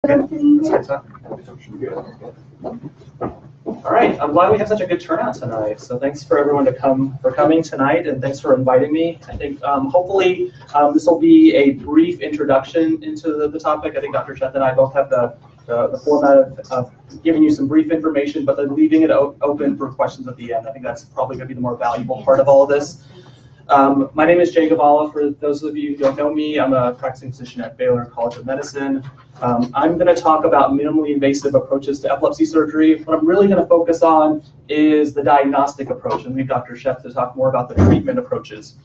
All right, I'm glad we have such a good turnout tonight. So thanks for everyone for coming tonight, and thanks for inviting me. I think hopefully this will be a brief introduction into the topic. I think Dr. Sheth and I both have the format of giving you some brief information, but then leaving it open for questions at the end. I think that's probably going to be the more valuable part of all of this. My name is Gavvala. For those of you who don't know me, I'm a practicing physician at Baylor College of Medicine. I'm going to talk about minimally invasive approaches to epilepsy surgery. What I'm really going to focus on is the diagnostic approach, and leave Dr. Sheth to talk more about the treatment approaches.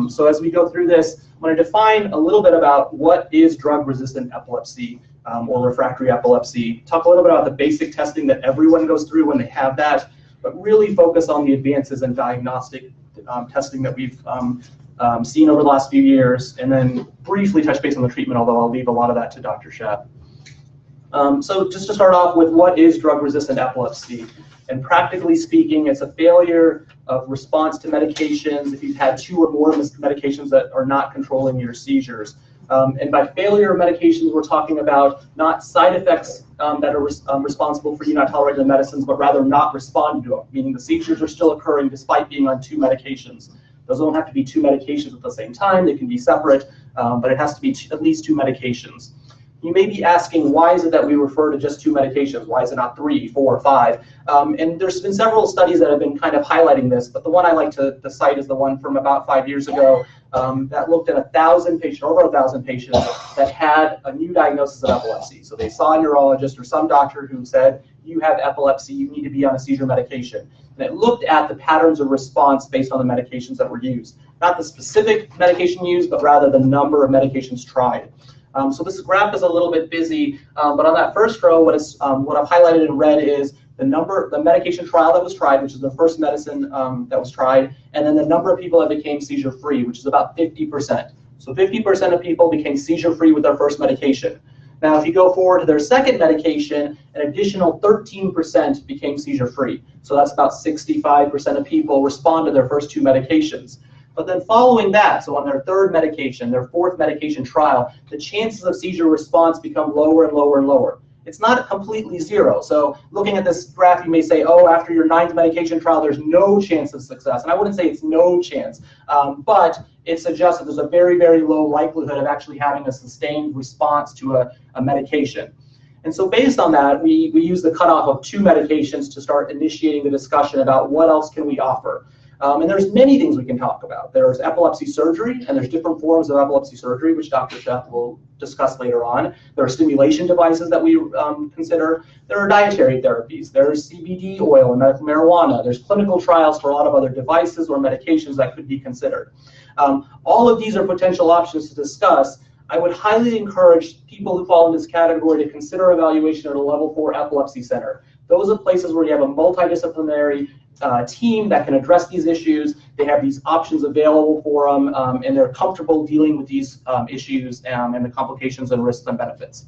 So as we go through this, I'm going to define a little bit about what is drug-resistant epilepsy or refractory epilepsy, talk a little bit about the basic testing that everyone goes through when they have that, but really focus on the advances in diagnostic testing that we've seen over the last few years, and then briefly touch base on the treatment, although I'll leave a lot of that to Dr. Sheth. So just to start off with, what is drug-resistant epilepsy? And practically speaking, it's a failure of response to medications if you've had 2 or more medications that are not controlling your seizures. And by failure of medications, we're talking about not side effects that are responsible for you not tolerating the medicines, but rather not responding to them, meaning the seizures are still occurring despite being on 2 medications. Those don't have to be 2 medications at the same time. They can be separate, but it has to be at least 2 medications. You may be asking, why is it that we refer to just 2 medications? Why is it not 3, 4, 5? And there's been several studies that have been kind of highlighting this, but the one I like to cite is the one from about 5 years ago that looked at 1,000 patients, over 1,000 patients that had a new diagnosis of epilepsy. So they saw a neurologist or some doctor who said, you have epilepsy, you need to be on a seizure medication. And it looked at the patterns of response based on the medications that were used. Not the specific medication used, but rather the number of medications tried. So this graph is a little bit busy, but on that first row, what I've highlighted in red is the medication trial that was tried, which is the first medicine that was tried, and then the number of people that became seizure-free, which is about 50%. So 50% of people became seizure-free with their first medication. Now, if you go forward to their second medication, an additional 13% became seizure-free. So that's about 65% of people respond to their first 2 medications. But then following that, so on their third medication, their fourth medication trial, the chances of seizure response become lower and lower and lower. It's not completely 0. So looking at this graph, you may say, oh, after your 9th medication trial, there's no chance of success. And I wouldn't say it's no chance, but it suggests that there's a very, very low likelihood of actually having a sustained response to a medication. And so based on that, we use the cutoff of 2 medications to start initiating the discussion about what else can we offer. And there's many things we can talk about. There's epilepsy surgery, and there's different forms of epilepsy surgery, which Dr. Sheth will discuss later on. There are stimulation devices that we consider. There are dietary therapies. There's CBD oil and medical marijuana. There's clinical trials for a lot of other devices or medications that could be considered. All of these are potential options to discuss. I would highly encourage people who fall in this category to consider evaluation at a level 4 epilepsy center. Those are places where you have a multidisciplinary team that can address these issues. They have these options available for them, and they're comfortable dealing with these issues and the complications and risks and benefits.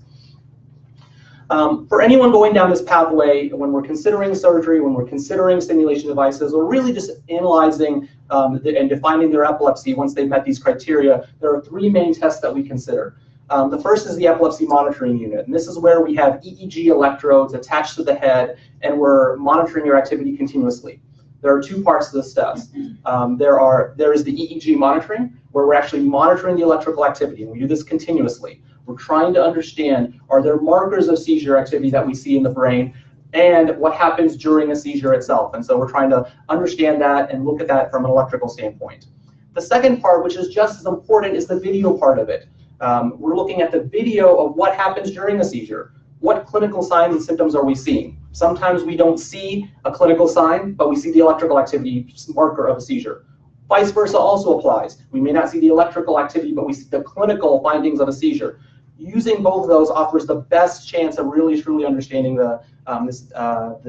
For anyone going down this pathway, when we're considering surgery, when we're considering stimulation devices, or really just analyzing and defining their epilepsy once they've met these criteria, there are 3 main tests that we consider. The first is the epilepsy monitoring unit, and this is where we have EEG electrodes attached to the head, and we're monitoring your activity continuously. There are 2 parts to this test. There is the EEG monitoring, where we're actually monitoring the electrical activity, and we do this continuously. We're trying to understand, are there markers of seizure activity that we see in the brain, and what happens during a seizure itself. And so we're trying to understand that and look at that from an electrical standpoint. The second part, which is just as important, is the video part of it. We're looking at the video of what happens during a seizure. What clinical signs and symptoms are we seeing? Sometimes we don't see a clinical sign, but we see the electrical activity marker of a seizure. Vice versa also applies. We may not see the electrical activity, but we see the clinical findings of a seizure. Using both of those offers the best chance of really truly understanding the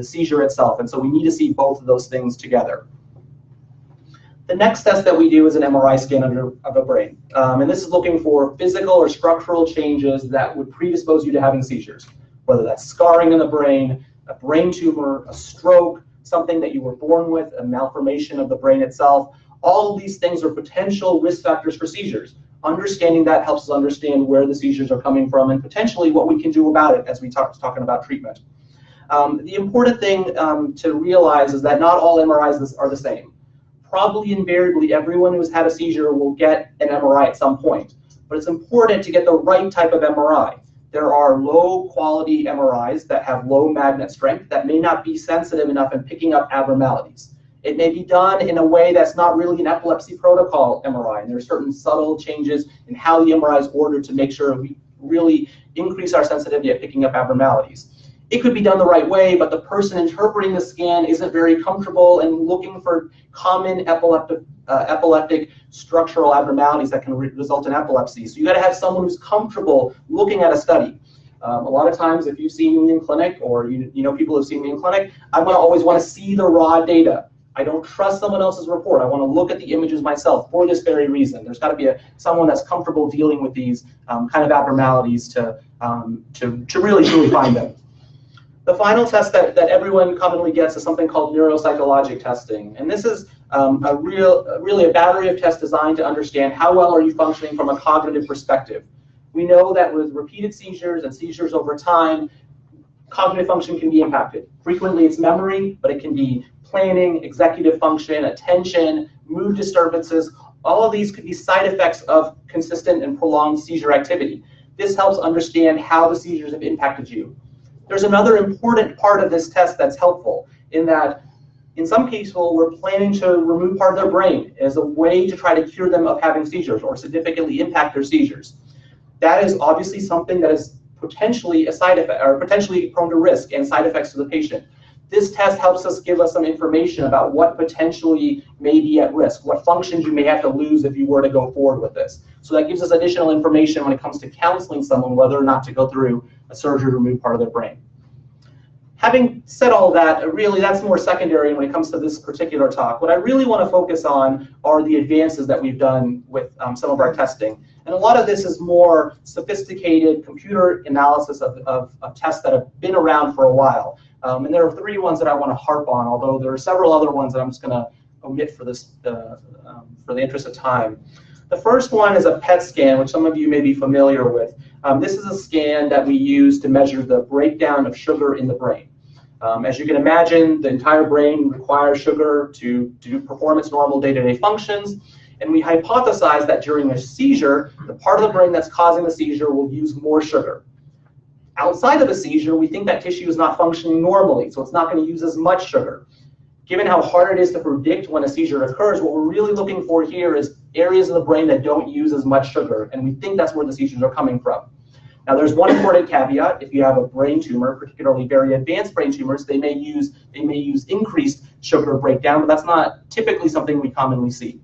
seizure itself. And so we need to see both of those things together. The next test that we do is an MRI scan of a brain. And this is looking for physical or structural changes that would predispose you to having seizures, whether that's scarring in the brain, a brain tumor, a stroke, something that you were born with, a malformation of the brain itself. All of these things are potential risk factors for seizures. Understanding that helps us understand where the seizures are coming from and potentially what we can do about it as we talking about treatment. The important thing to realize is that not all MRIs are the same. Probably invariably everyone who's had a seizure will get an MRI at some point, but it's important to get the right type of MRI. There are low quality MRIs that have low magnet strength that may not be sensitive enough in picking up abnormalities. It may be done in a way that's not really an epilepsy protocol MRI, and there are certain subtle changes in how the MRI is ordered to make sure we really increase our sensitivity at picking up abnormalities. It could be done the right way, but the person interpreting the scan isn't very comfortable and looking for common epileptic structural abnormalities that can result in epilepsy. So you got to have someone who's comfortable looking at a study. A lot of times, if you've seen me in clinic, or you know people who've seen me in clinic, I always want to see the raw data. I don't trust someone else's report. I want to look at the images myself for this very reason. There's got to be someone that's comfortable dealing with these kind of abnormalities to really truly find them. The final test that everyone commonly gets is something called Neuropsychologic Testing. And this is really a battery of tests designed to understand how well are you functioning from a cognitive perspective. We know that with repeated seizures and seizures over time, cognitive function can be impacted. Frequently it's memory, but it can be planning, executive function, attention, mood disturbances. All of these could be side effects of consistent and prolonged seizure activity. This helps understand how the seizures have impacted you. There's another important part of this test that's helpful in that in some people we're planning to remove part of their brain as a way to try to cure them of having seizures or significantly impact their seizures. That is obviously something that is potentially a side effect or potentially prone to risk and side effects to the patient. This test helps us give us some information about what potentially may be at risk, what functions you may have to lose if you were to go forward with this. So that gives us additional information when it comes to counseling someone whether or not to go through a surgery to remove part of their brain. Having said all that, really that's more secondary when it comes to this particular talk. What I really want to focus on are the advances that we've done with some of our testing. And a lot of this is more sophisticated computer analysis of tests that have been around for a while. And there are 3 ones that I want to harp on, although there are several other ones that I'm just going to omit for this for the interest of time. The first one is a PET scan, which some of you may be familiar with. This is a scan that we use to measure the breakdown of sugar in the brain. As you can imagine, the entire brain requires sugar to perform its normal day-to-day functions. And we hypothesize that during a seizure, the part of the brain that's causing the seizure will use more sugar. Outside of a seizure, we think that tissue is not functioning normally, so it's not going to use as much sugar. Given how hard it is to predict when a seizure occurs, what we're really looking for here is areas of the brain that don't use as much sugar, and we think that's where the seizures are coming from. Now, there's one important caveat. If you have a brain tumor, particularly very advanced brain tumors, they may use increased sugar breakdown, but that's not typically something we commonly see.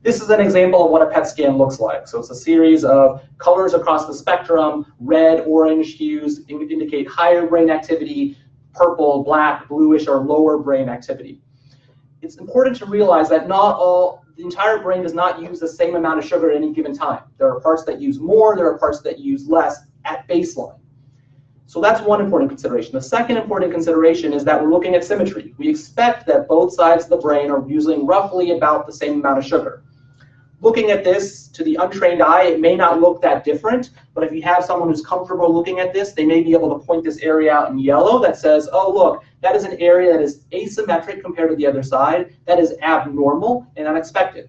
This is an example of what a PET scan looks like. So it's a series of colors across the spectrum. Red, orange hues indicate higher brain activity, purple, black, bluish, or lower brain activity. It's important to realize that the entire brain does not use the same amount of sugar at any given time. There are parts that use more, there are parts that use less at baseline. So that's one important consideration. The second important consideration is that we're looking at symmetry. We expect that both sides of the brain are using roughly about the same amount of sugar. Looking at this to the untrained eye, it may not look that different, but if you have someone who's comfortable looking at this, they may be able to point this area out in yellow that says, oh, look, that is an area that is asymmetric compared to the other side. That is abnormal and unexpected.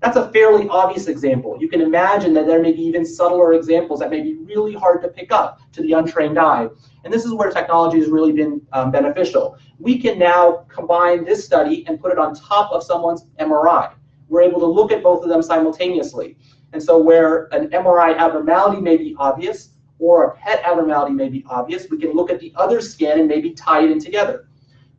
That's a fairly obvious example. You can imagine that there may be even subtler examples that may be really hard to pick up to the untrained eye. And this is where technology has really been beneficial. We can now combine this study and put it on top of someone's MRI. We're able to look at both of them simultaneously. And so where an MRI abnormality may be obvious or a PET abnormality may be obvious, we can look at the other scan and maybe tie it in together.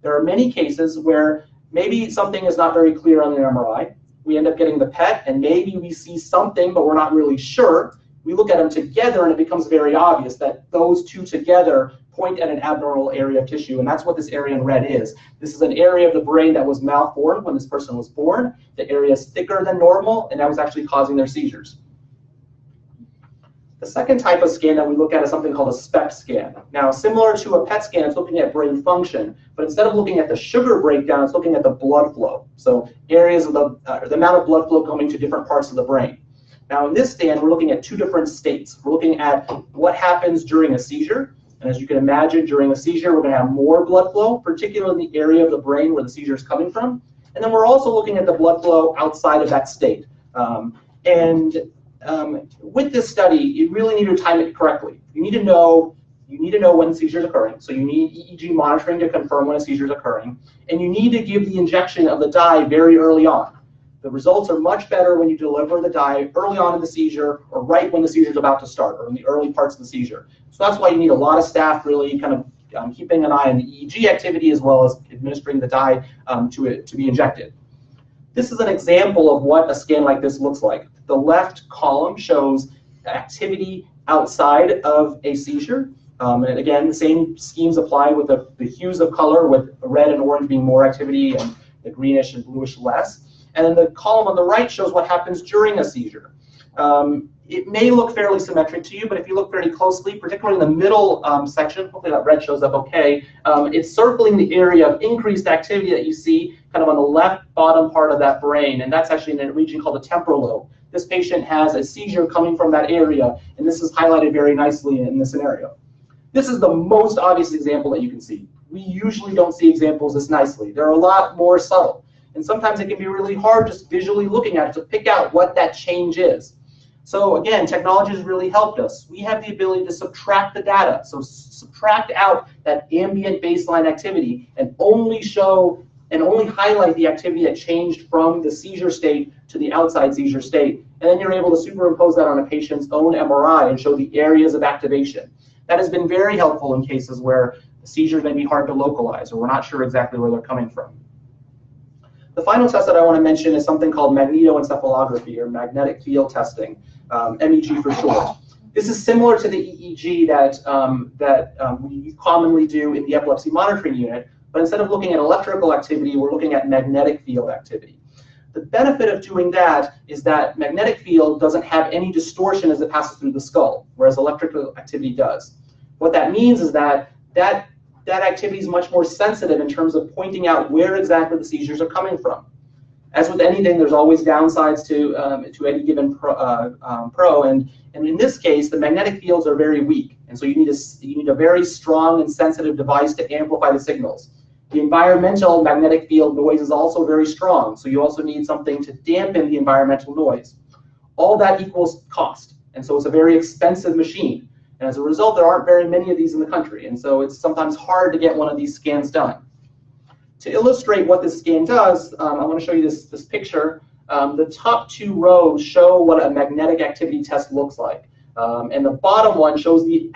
There are many cases where maybe something is not very clear on the MRI. We end up getting the PET and maybe we see something, but we're not really sure. We look at them together and it becomes very obvious that those two together point at an abnormal area of tissue, and that's what this area in red is. This is an area of the brain that was malformed when this person was born. The area is thicker than normal, and that was actually causing their seizures. The second type of scan that we look at is something called a Speck scan. Now, similar to a PET scan, it's looking at brain function, but instead of looking at the sugar breakdown, it's looking at the blood flow. So areas of the amount of blood flow going to different parts of the brain. Now in this stand, we're looking at two different states. We're looking at what happens during a seizure. And as you can imagine, during a seizure, we're going to have more blood flow, particularly in the area of the brain where the seizure is coming from. And then we're also looking at the blood flow outside of that state. With this study, you really need to time it correctly. You need to know when the seizure is occurring. So you need EEG monitoring to confirm when a seizure is occurring. And you need to give the injection of the dye very early on. The results are much better when you deliver the dye early on in the seizure or right when the seizure is about to start or in the early parts of the seizure. So that's why you need a lot of staff really kind of keeping an eye on the EEG activity as well as administering the dye to be injected. This is an example of what a scan like this looks like. The left column shows activity outside of a seizure. And again, the same schemes apply with the hues of color, with red and orange being more activity and the greenish and bluish less. And then the column on the right shows what happens during a seizure. It may look fairly symmetric to you, but if you look very closely, particularly in the middle section, hopefully that red shows up okay, it's circling the area of increased activity that you see kind of on the left bottom part of that brain, and that's actually in a region called the temporal lobe. This patient has a seizure coming from that area, and this is highlighted very nicely in this scenario. This is the most obvious example that you can see. We usually don't see examples this nicely. They're a lot more subtle, and sometimes it can be really hard just visually looking at it to pick out what that change is. So again, technology has really helped us. We have the ability to subtract the data. So subtract out that ambient baseline activity and only show and only highlight the activity that changed from the seizure state to the outside seizure state. And then you're able to superimpose that on a patient's own MRI and show the areas of activation. That has been very helpful in cases where the seizures may be hard to localize or we're not sure exactly where they're coming from. The final test that I want to mention is something called magnetoencephalography, or magnetic field testing, MEG for short. This is similar to the EEG that we commonly do in the epilepsy monitoring unit, but instead of looking at electrical activity, we're looking at magnetic field activity. The benefit of doing that is that magnetic field doesn't have any distortion as it passes through the skull, whereas electrical activity does. What that means is that activity is much more sensitive in terms of pointing out where exactly the seizures are coming from. As with anything, there's always downsides to any given pro, and in this case, the magnetic fields are very weak, and so you need a very strong and sensitive device to amplify the signals. The environmental magnetic field noise is also very strong, so you also need something to dampen the environmental noise. All that equals cost, and so it's a very expensive machine. And as a result, there aren't very many of these in the country, and so it's sometimes hard to get one of these scans done. To illustrate what this scan does, I want to show you this picture. The top two rows show what a magnetic activity test looks like. And the bottom one shows the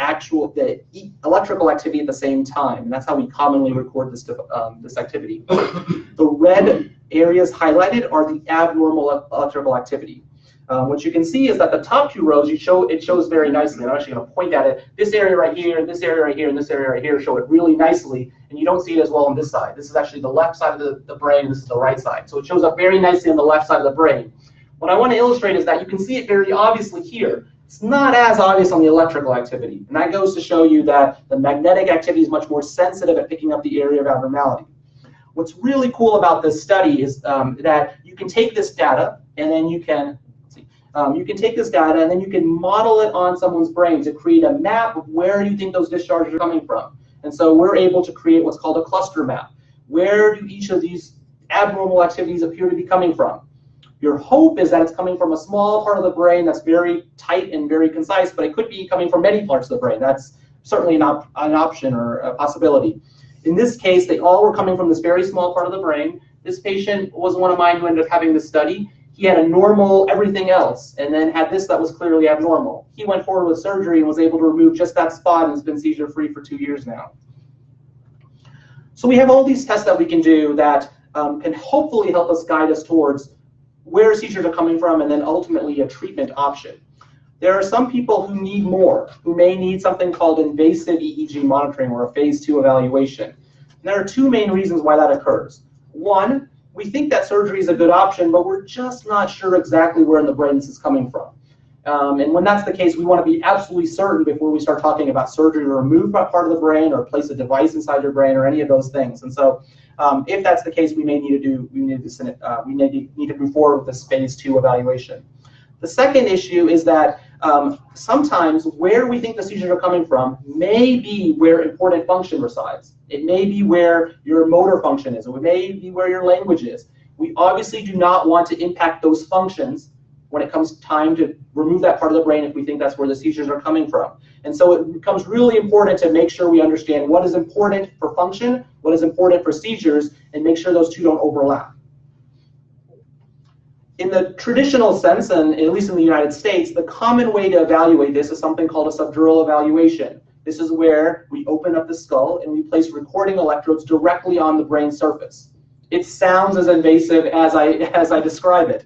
electrical activity at the same time. And that's how we commonly record this activity. The red areas highlighted are the abnormal electrical activity. What you can see is that the top two rows, it shows very nicely. I'm actually going to point at it. This area right here, this area right here, and this area right here show it really nicely, and you don't see it as well on this side. This is actually the left side of the brain, this is the right side. So it shows up very nicely on the left side of the brain. What I want to illustrate is that you can see it very obviously here. It's not as obvious on the electrical activity, and that goes to show you that the magnetic activity is much more sensitive at picking up the area of abnormality. What's really cool about this study is that you can take this data, and then you can take this data and then you can model it on someone's brain to create a map of where you think those discharges are coming from. And so we're able to create what's called a cluster map. Where do each of these abnormal activities appear to be coming from? Your hope is that it's coming from a small part of the brain that's very tight and very concise, but it could be coming from many parts of the brain. That's certainly an option or a possibility. In this case, they all were coming from this very small part of the brain. This patient was one of mine who ended up having this study. He had a normal everything else, and then had this that was clearly abnormal. He went forward with surgery and was able to remove just that spot and has been seizure-free for 2 years now. So we have all these tests that we can do that can hopefully help us guide us towards where seizures are coming from and then ultimately a treatment option. There are some people who need more, who may need something called invasive EEG monitoring or a phase 2 evaluation. And there are two main reasons why that occurs. One, we think that surgery is a good option, but we're just not sure exactly where in the brain this is coming from. And when that's the case, we want to be absolutely certain before we start talking about surgery to remove part of the brain or place a device inside your brain or any of those things. And so if that's the case, we may need to move forward with this phase 2 evaluation. The second issue is that sometimes where we think the seizures are coming from may be where important function resides. It may be where your motor function is, or it may be where your language is. We obviously do not want to impact those functions when it comes time to remove that part of the brain if we think that's where the seizures are coming from. And so it becomes really important to make sure we understand what is important for function, what is important for seizures, and make sure those two don't overlap. In the traditional sense, and at least in the United States, the common way to evaluate this is something called a subdural evaluation. This is where we open up the skull and we place recording electrodes directly on the brain surface. It sounds as invasive as I describe it.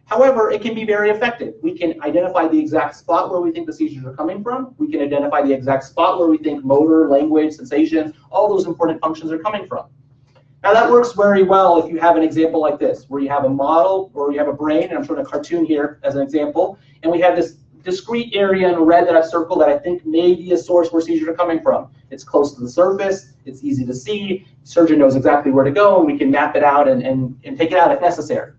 However, it can be very effective. We can identify the exact spot where we think the seizures are coming from. We can identify the exact spot where we think motor, language, sensations, all those important functions are coming from. Now that works very well if you have an example like this, where you have a model or you have a brain, and I'm showing a cartoon here as an example, and we have this discrete area in red that I've circled that I think may be a source where seizures are coming from. It's close to the surface, it's easy to see, the surgeon knows exactly where to go, and we can map it out and take it out if necessary.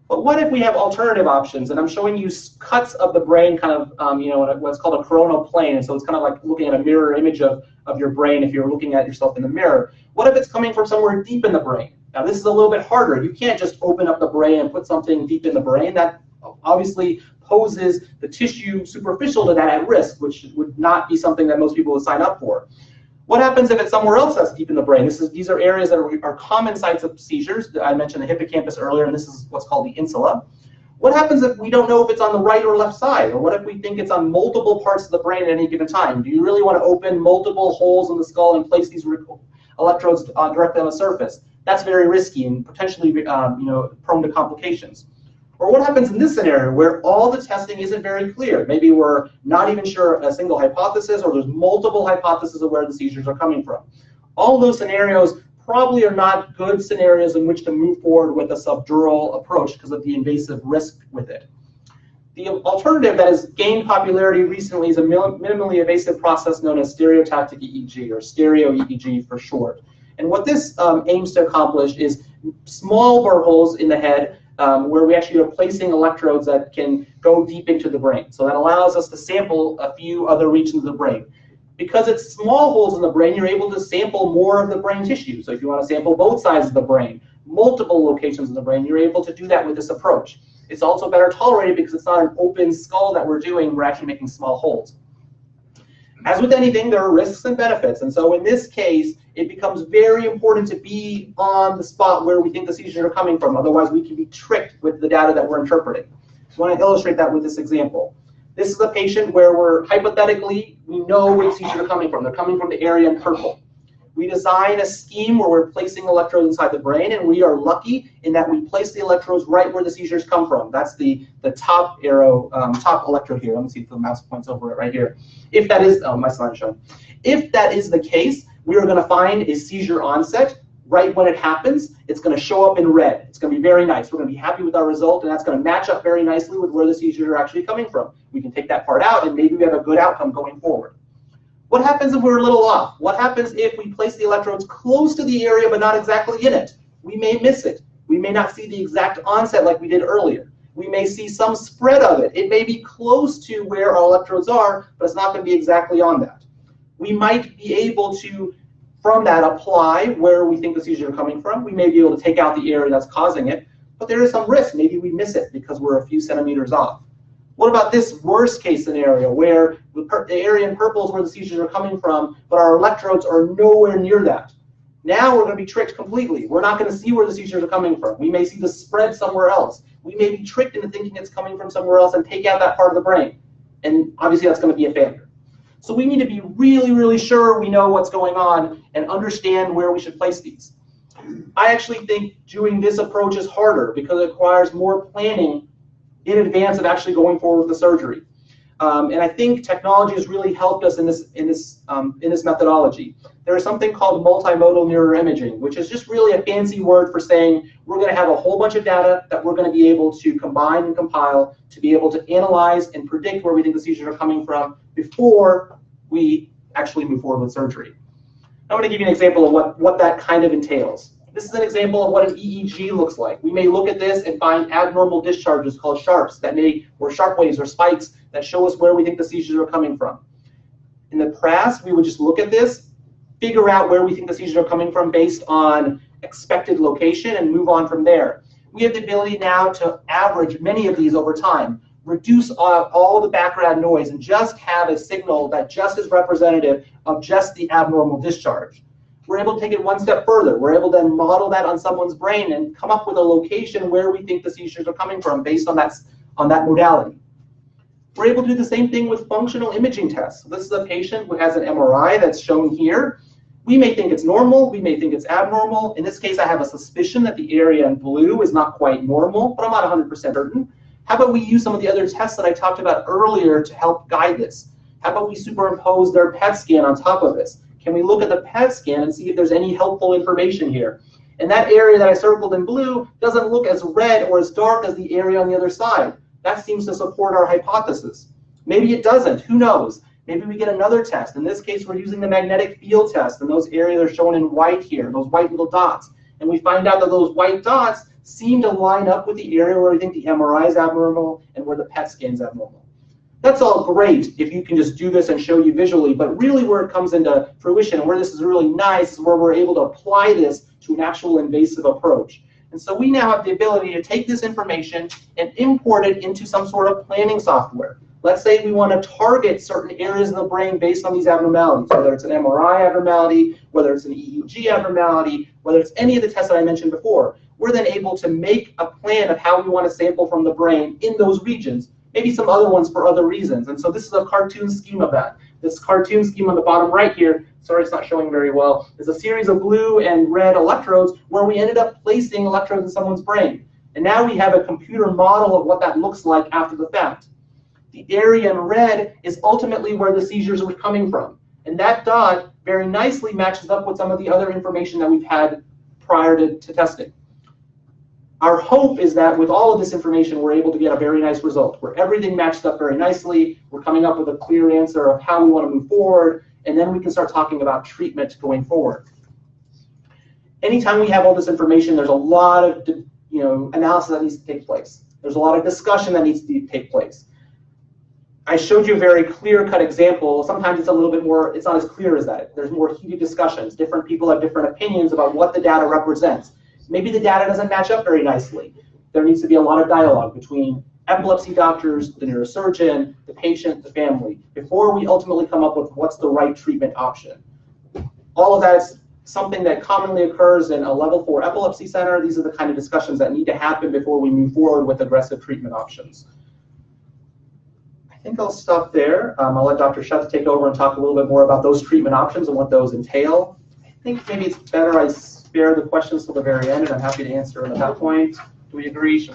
But what if we have alternative options? And I'm showing you cuts of the brain kind of, you know, what's called a coronal plane. And so it's kind of like looking at a mirror image of your brain if you're looking at yourself in the mirror. What if it's coming from somewhere deep in the brain? Now this is a little bit harder. You can't just open up the brain and put something deep in the brain. That obviously poses the tissue superficial to that at risk, which would not be something that most people would sign up for. What happens if it's somewhere else that's deep in the brain? These are areas that are common sites of seizures. I mentioned the hippocampus earlier, and this is what's called the insula. What happens if we don't know if it's on the right or left side? Or what if we think it's on multiple parts of the brain at any given time? Do you really want to open multiple holes in the skull and place these electrodes directly on the surface? That's very risky and potentially you know, prone to complications. Or what happens in this scenario where all the testing isn't very clear? Maybe we're not even sure a single hypothesis, or there's multiple hypotheses of where the seizures are coming from. All those scenarios probably are not good scenarios in which to move forward with a subdural approach because of the invasive risk with it. The alternative that has gained popularity recently is a minimally invasive process known as Stereotoxic EEG, or Stereo EEG for short. And what this aims to accomplish is small burr holes in the head where we actually are placing electrodes that can go deep into the brain. So that allows us to sample a few other regions of the brain. Because it's small holes in the brain, you're able to sample more of the brain tissue. So if you want to sample both sides of the brain, multiple locations in the brain, you're able to do that with this approach. It's also better tolerated because it's not an open skull that we're doing, we're actually making small holes. As with anything, there are risks and benefits. And so in this case, it becomes very important to be on the spot where we think the seizures are coming from. Otherwise, we can be tricked with the data that we're interpreting. I want to illustrate that with this example. This is a patient where we know where the seizures are coming from. They're coming from the area in purple. We design a scheme where we're placing electrodes inside the brain, and we are lucky in that we place the electrodes right where the seizures come from. That's the top arrow, top electrode here. Let me see if the mouse points over it right here. If that is, oh, my slide's showing. If that is the case, we are going to find a seizure onset right when it happens. It's going to show up in red. It's going to be very nice. We're going to be happy with our result, and that's going to match up very nicely with where the seizures are actually coming from. We can take that part out, and maybe we have a good outcome going forward. What happens if we're a little off? What happens if we place the electrodes close to the area but not exactly in it? We may miss it. We may not see the exact onset like we did earlier. We may see some spread of it. It may be close to where our electrodes are, but it's not going to be exactly on that. We might be able to, from that, apply where we think the seizures are coming from. We may be able to take out the area that's causing it, but there is some risk. Maybe we miss it because we're a few centimeters off. What about this worst case scenario where the area in purple is where the seizures are coming from, but our electrodes are nowhere near that? Now we're going to be tricked completely. We're not going to see where the seizures are coming from. We may see the spread somewhere else. We may be tricked into thinking it's coming from somewhere else and take out that part of the brain. And obviously that's going to be a failure. So we need to be really, really sure we know what's going on and understand where we should place these. I actually think doing this approach is harder because it requires more planning in advance of actually going forward with the surgery. And I think technology has really helped us in this methodology. There is something called multimodal neuroimaging, which is just really a fancy word for saying we're going to have a whole bunch of data that we're going to be able to combine and compile to be able to analyze and predict where we think the seizures are coming from before we actually move forward with surgery. I want to give you an example of what that kind of entails. This is an example of what an EEG looks like. We may look at this and find abnormal discharges called sharps or sharp waves or spikes that show us where we think the seizures are coming from. In the past, we would just look at this, figure out where we think the seizures are coming from based on expected location, and move on from there. We have the ability now to average many of these over time, reduce all the background noise, and just have a signal that just is representative of just the abnormal discharge. We're able to take it one step further. We're able to then model that on someone's brain and come up with a location where we think the seizures are coming from based on that modality. We're able to do the same thing with functional imaging tests. So this is a patient who has an MRI that's shown here. We may think it's normal, we may think it's abnormal. In this case, I have a suspicion that the area in blue is not quite normal, but I'm not 100% certain. How about we use some of the other tests that I talked about earlier to help guide this? How about we superimpose their PET scan on top of this? Can we look at the PET scan and see if there's any helpful information here? And that area that I circled in blue doesn't look as red or as dark as the area on the other side. That seems to support our hypothesis. Maybe it doesn't, who knows? Maybe we get another test. In this case, we're using the magnetic field test, and those areas are shown in white here, those white little dots. And we find out that those white dots seem to line up with the area where we think the MRI is abnormal and where the PET scan is abnormal. That's all great if you can just do this and show you visually, but really where it comes into fruition and where this is really nice is where we're able to apply this to an actual invasive approach. And so we now have the ability to take this information and import it into some sort of planning software. Let's say we want to target certain areas of the brain based on these abnormalities, whether it's an MRI abnormality, whether it's an EEG abnormality, whether it's any of the tests that I mentioned before. We're then able to make a plan of how we want to sample from the brain in those regions, maybe some other ones for other reasons. And so this is a cartoon scheme of that. This cartoon scheme on the bottom right here, sorry it's not showing very well, is a series of blue and red electrodes where we ended up placing electrodes in someone's brain. And now we have a computer model of what that looks like after the fact. The area in red is ultimately where the seizures were coming from. And that dot very nicely matches up with some of the other information that we've had prior to testing. Our hope is that with all of this information, we're able to get a very nice result where everything matches up very nicely. We're coming up with a clear answer of how we want to move forward, and then we can start talking about treatment going forward. Anytime we have all this information, there's a lot of analysis that needs to take place. There's a lot of discussion that needs to take place. I showed you a very clear-cut example. Sometimes it's a little bit more, it's not as clear as that. There's more heated discussions. Different people have different opinions about what the data represents. Maybe the data doesn't match up very nicely. There needs to be a lot of dialogue between epilepsy doctors, the neurosurgeon, the patient, the family, before we ultimately come up with what's the right treatment option. All of that is something that commonly occurs in a level 4 epilepsy center. These are the kind of discussions that need to happen before we move forward with aggressive treatment options. I think I'll stop there. I'll let Dr. Sheth take over and talk a little bit more about those treatment options and what those entail. I think maybe it's better I spare the questions till the very end, and I'm happy to answer them at that point. Do we agree?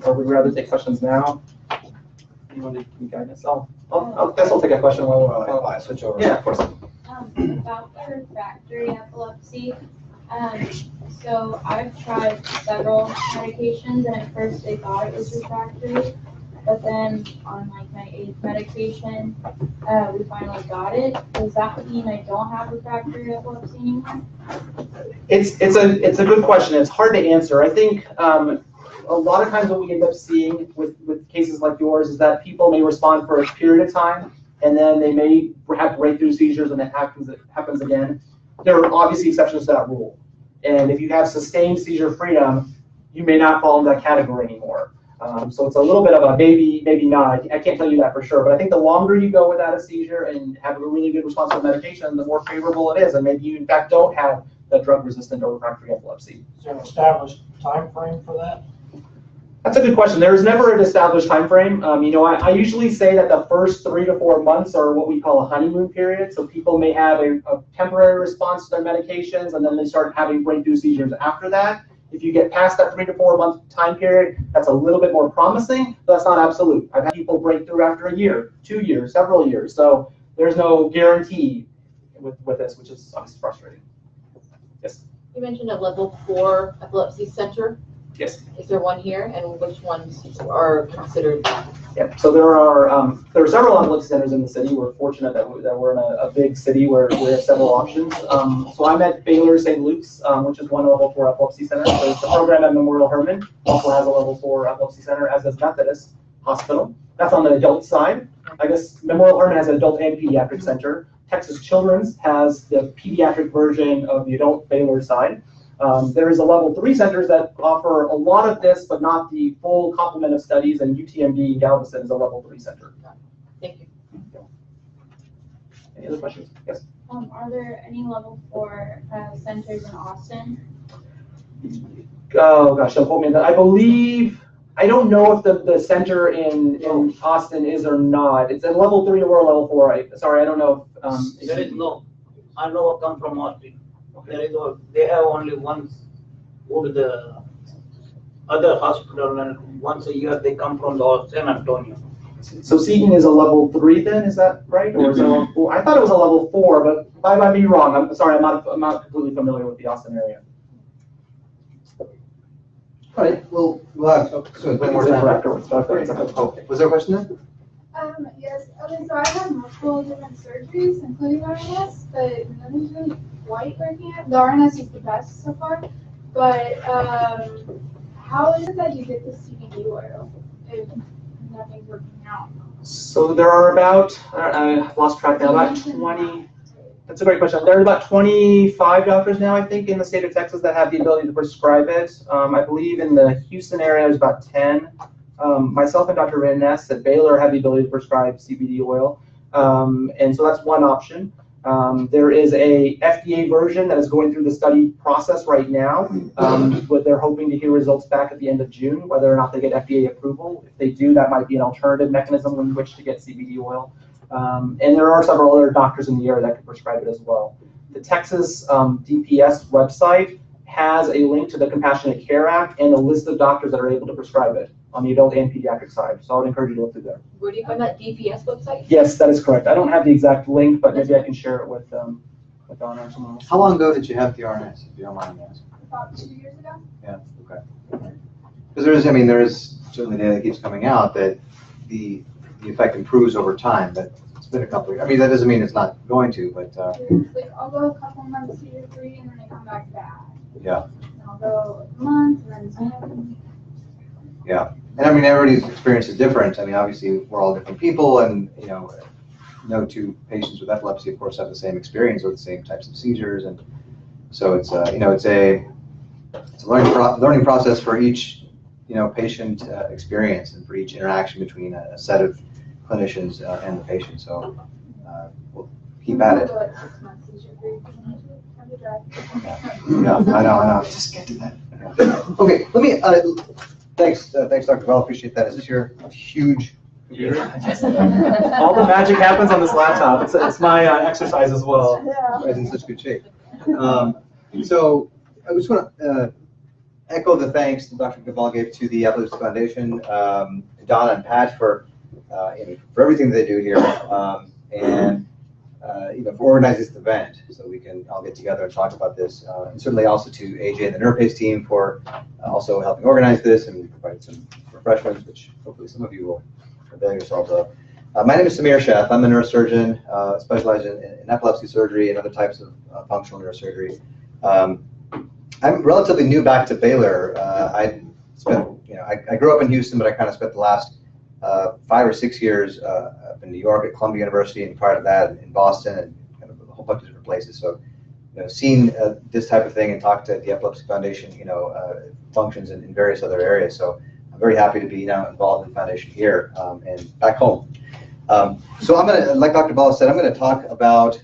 Or would we rather take questions now? Anyone can guide us? I guess I'll take a question while I switch over. Yeah, of course. About the refractory epilepsy, so I've tried several medications, and at first they thought it was refractory, but then on like my 8th medication, we finally got it. Does that mean I don't have refractory epilepsy anymore? It's a good question. It's hard to answer. I think a lot of times what we end up seeing with cases like yours is that people may respond for a period of time, and then they may have breakthrough seizures, and it happens again. There are obviously exceptions to that rule. And if you have sustained seizure freedom, you may not fall into that category anymore. So it's a little bit of a maybe not. I can't tell you that for sure. But I think the longer you go without a seizure and have a really good response to medication, the more favorable it is. And maybe you, in fact, don't have the drug-resistant or refractory epilepsy. Is there an established time frame for that? That's a good question. There is never an established time frame. I usually say that the first 3 to 4 months are what we call a honeymoon period. So people may have a temporary response to their medications, and then they start having breakthrough seizures after that. If you get past that 3 to 4 month time period, that's a little bit more promising, but that's not absolute. I've had people break through after a year, 2 years, several years. So there's no guarantee with this, which is obviously frustrating. Yes? You mentioned a level 4 epilepsy center. Yes. Is there one here, and which ones are considered? Yeah. So there are several epilepsy centers in the city. We're fortunate that we're in a big city where we have several options. So I'm at Baylor St. Luke's, which is one level 4 epilepsy center. So the program at Memorial Hermann also has a level 4 epilepsy center, as does Methodist Hospital. That's on the adult side. I guess Memorial Hermann has an adult and pediatric center. Texas Children's has the pediatric version of the adult Baylor side. There is a level 3 centers that offer a lot of this, but not the full complement of studies, and UTMB in Galveston is a level 3 center. Thank you. Any other questions? Yes. Are there any level 4 centers in Austin? Oh gosh, don't quote me on that. I believe, I don't know if the center in Austin is or not. It's a level 3 or a level 4. Sorry, I don't know. If, There is no. I know come from Austin. There is they have only once go to the other hospital, and once a year they come from the San Antonio. So Seton is a level 3 then, is that right? Or is it a level 4? I thought it was a level 4, but I might be wrong. I'm sorry, I'm not completely familiar with the Austin area. All right, we'll have, so one more time. Afterwards. Oh, was there a question then? Yes. Okay, so I've had multiple different surgeries, including RNS, but nothing's really quite working out. The RNS is the best so far, but how is it that you get the CBD oil if nothing's working out? So there are about, I lost track now, about 20, that's a great question. There are about 25 doctors now, I think, in the state of Texas that have the ability to prescribe it. I believe in the Houston area there's about 10. Myself and Dr. Van Ness at Baylor have the ability to prescribe CBD oil. And so that's one option. There is a FDA version that is going through the study process right now, but they're hoping to hear results back at the end of June, whether or not they get FDA approval. If they do, that might be an alternative mechanism in which to get CBD oil. And there are several other doctors in the area that can prescribe it as well. The Texas DPS website has a link to the Compassionate Care Act and a list of doctors that are able to prescribe it on the adult and pediatric side. So I would encourage you to look through there. Where do you find that DPS website? Yes, that is correct. I don't have the exact link, but maybe I can share it with Donna or someone else. How long ago did you have the RNS, if you don't mind me asking? About 2 years ago. Yeah, okay. Because there is certainly data that keeps coming out that the effect improves over time, but it's been a couple of years. I mean, that doesn't mean it's not going to, but. Like, I'll go a couple months, 2 or 3, and then I come back bad. Yeah. And I'll go a month, and then 10. Yeah, and I mean, everybody's experience is different. I mean, obviously, we're all different people, and no two patients with epilepsy, of course, have the same experience or the same types of seizures, and so it's it's a learning process for each patient experience and for each interaction between a set of clinicians and the patient. So we'll keep at it. I'll go, like, 6 months, seizure-free. Time to drive. Yeah, I know. Just get to that. Okay, let me. Thanks, Dr. Gavvala. Appreciate that. Is this your huge computer? All the magic happens on this laptop. It's my exercise as well. Yeah. It's in such good shape. So I just want to echo the thanks that Dr. Gavvala gave to the Epilepsy Foundation, Donna and Pat for everything they do here, and for organizing this event, so we can all get together and talk about this. And certainly also to AJ and the NeuroPace team for also helping organize this, and we provided some refreshments, which hopefully some of you will avail yourselves of. My name is Samir Sheth. I'm a neurosurgeon specializing in epilepsy surgery and other types of functional neurosurgery. I'm relatively new back to Baylor. I grew up in Houston, but I kind of spent the last 5 or 6 years up in New York at Columbia University, and prior to that in Boston, and kind of a whole bunch of different places. So, seen this type of thing and talked to the Epilepsy Foundation, functions in various other areas. So I'm very happy to be now involved in the foundation here and back home. So I'm going to, like Dr. Baylor said, I'm going to talk about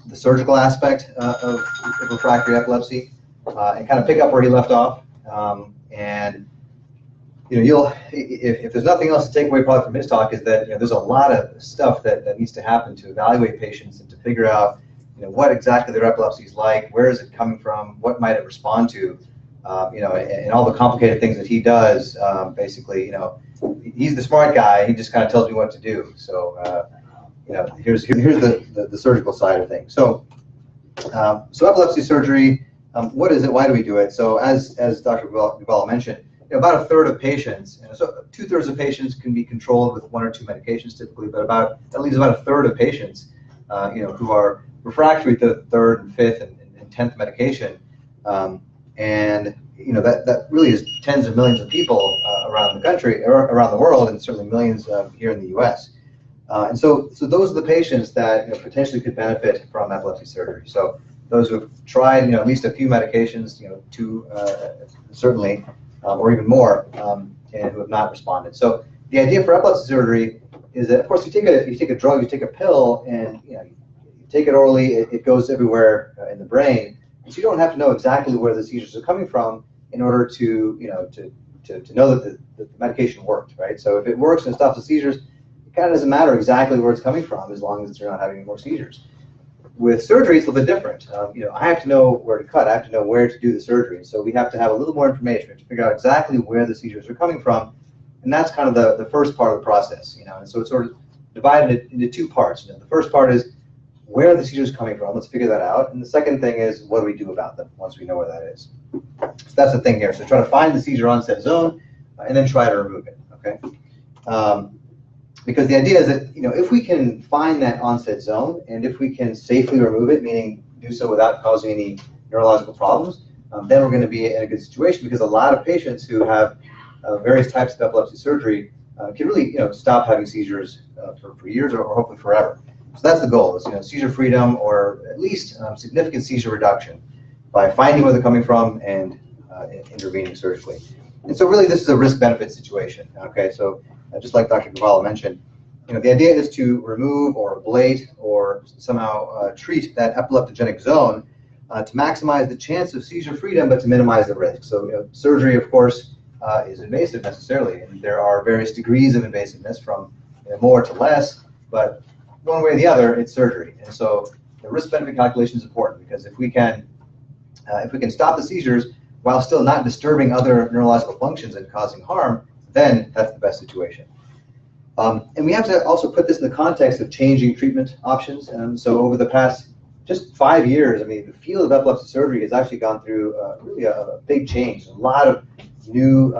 the surgical aspect of refractory epilepsy and kind of pick up where he left off. And if there's nothing else to take away probably from his talk, is that there's a lot of stuff that needs to happen to evaluate patients and to figure out what exactly their epilepsy is like, where is it coming from, what might it respond to, and all the complicated things that he does. Basically, he's the smart guy. He just kind of tells me what to do. So here's the surgical side of things. So epilepsy surgery What is it? Why do we do it? So as Dr. Gavvala mentioned, about a third of patients, so 2/3 of patients can be controlled with 1 or 2 medications typically, but that leaves about a third of patients, who are refractory to the 3rd and 5th and 10th medication, and that really is tens of millions of people around the country, or around the world, and certainly millions here in the U.S. And so those are the patients that potentially could benefit from epilepsy surgery. So those who have tried at least a few medications, 2 certainly, or even more, and who have not responded. So the idea for epilepsy surgery is that, of course, you take a drug, you take a pill, and you take it orally, it goes everywhere in the brain. So you don't have to know exactly where the seizures are coming from in order to know that the medication worked, right? So if it works and stops the seizures, it kind of doesn't matter exactly where it's coming from as long as you're not having any more seizures. With surgery, it's a little bit different. I have to know where to cut. I have to know where to do the surgery. So we have to have a little more information to figure out exactly where the seizures are coming from, and that's kind of the first part of the process. And so it's sort of divided into 2 parts. The first part is where are the seizures coming from? Let's figure that out. And the second thing is, what do we do about them once we know where that is? So that's the thing here. So try to find the seizure onset zone, and then try to remove it. Okay. Because the idea is that if we can find that onset zone, and if we can safely remove it, meaning do so without causing any neurological problems, then we're going to be in a good situation, because a lot of patients who have various types of epilepsy surgery can really stop having seizures for years, or hopefully forever. So that's the goal: is seizure freedom, or at least significant seizure reduction by finding where they're coming from and intervening surgically. And so really this is a risk-benefit situation. Okay, so just like Dr. Gavvala mentioned, the idea is to remove or ablate or somehow treat that epileptogenic zone to maximize the chance of seizure freedom, but to minimize the risk. So surgery, of course, is invasive necessarily, and there are various degrees of invasiveness, from more to less, but one way or the other, it's surgery. And so the risk-benefit calculation is important, because if we can stop the seizures while still not disturbing other neurological functions and causing harm, then that's the best situation. And we have to also put this in the context of changing treatment options. So over the past just 5 years, the field of epilepsy surgery has actually gone through really a big change. A lot of new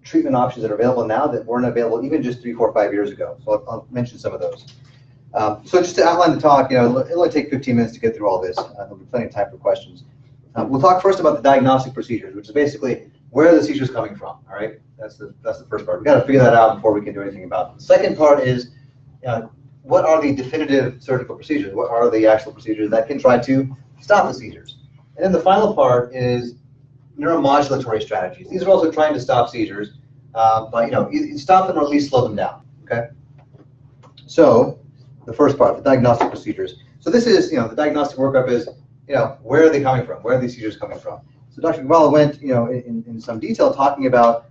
treatment options that are available now that weren't available even just 3, 4, 5 years ago. So I'll mention some of those. So just to outline the talk, it'll only take 15 minutes to get through all this. There'll be plenty of time for questions. We'll talk first about the diagnostic procedures, which is basically where the seizure is coming from. All right, that's the first part. We've got to figure that out before we can do anything about it. The second part is what are the definitive surgical procedures? What are the actual procedures that can try to stop the seizures? And then the final part is neuromodulatory strategies. These are also trying to stop seizures, but stop them or at least slow them down. Okay. So the first part, the diagnostic procedures. So this is, the diagnostic workup is, where are they coming from? Where are these seizures coming from? So Dr. Gavvala went, in some detail talking about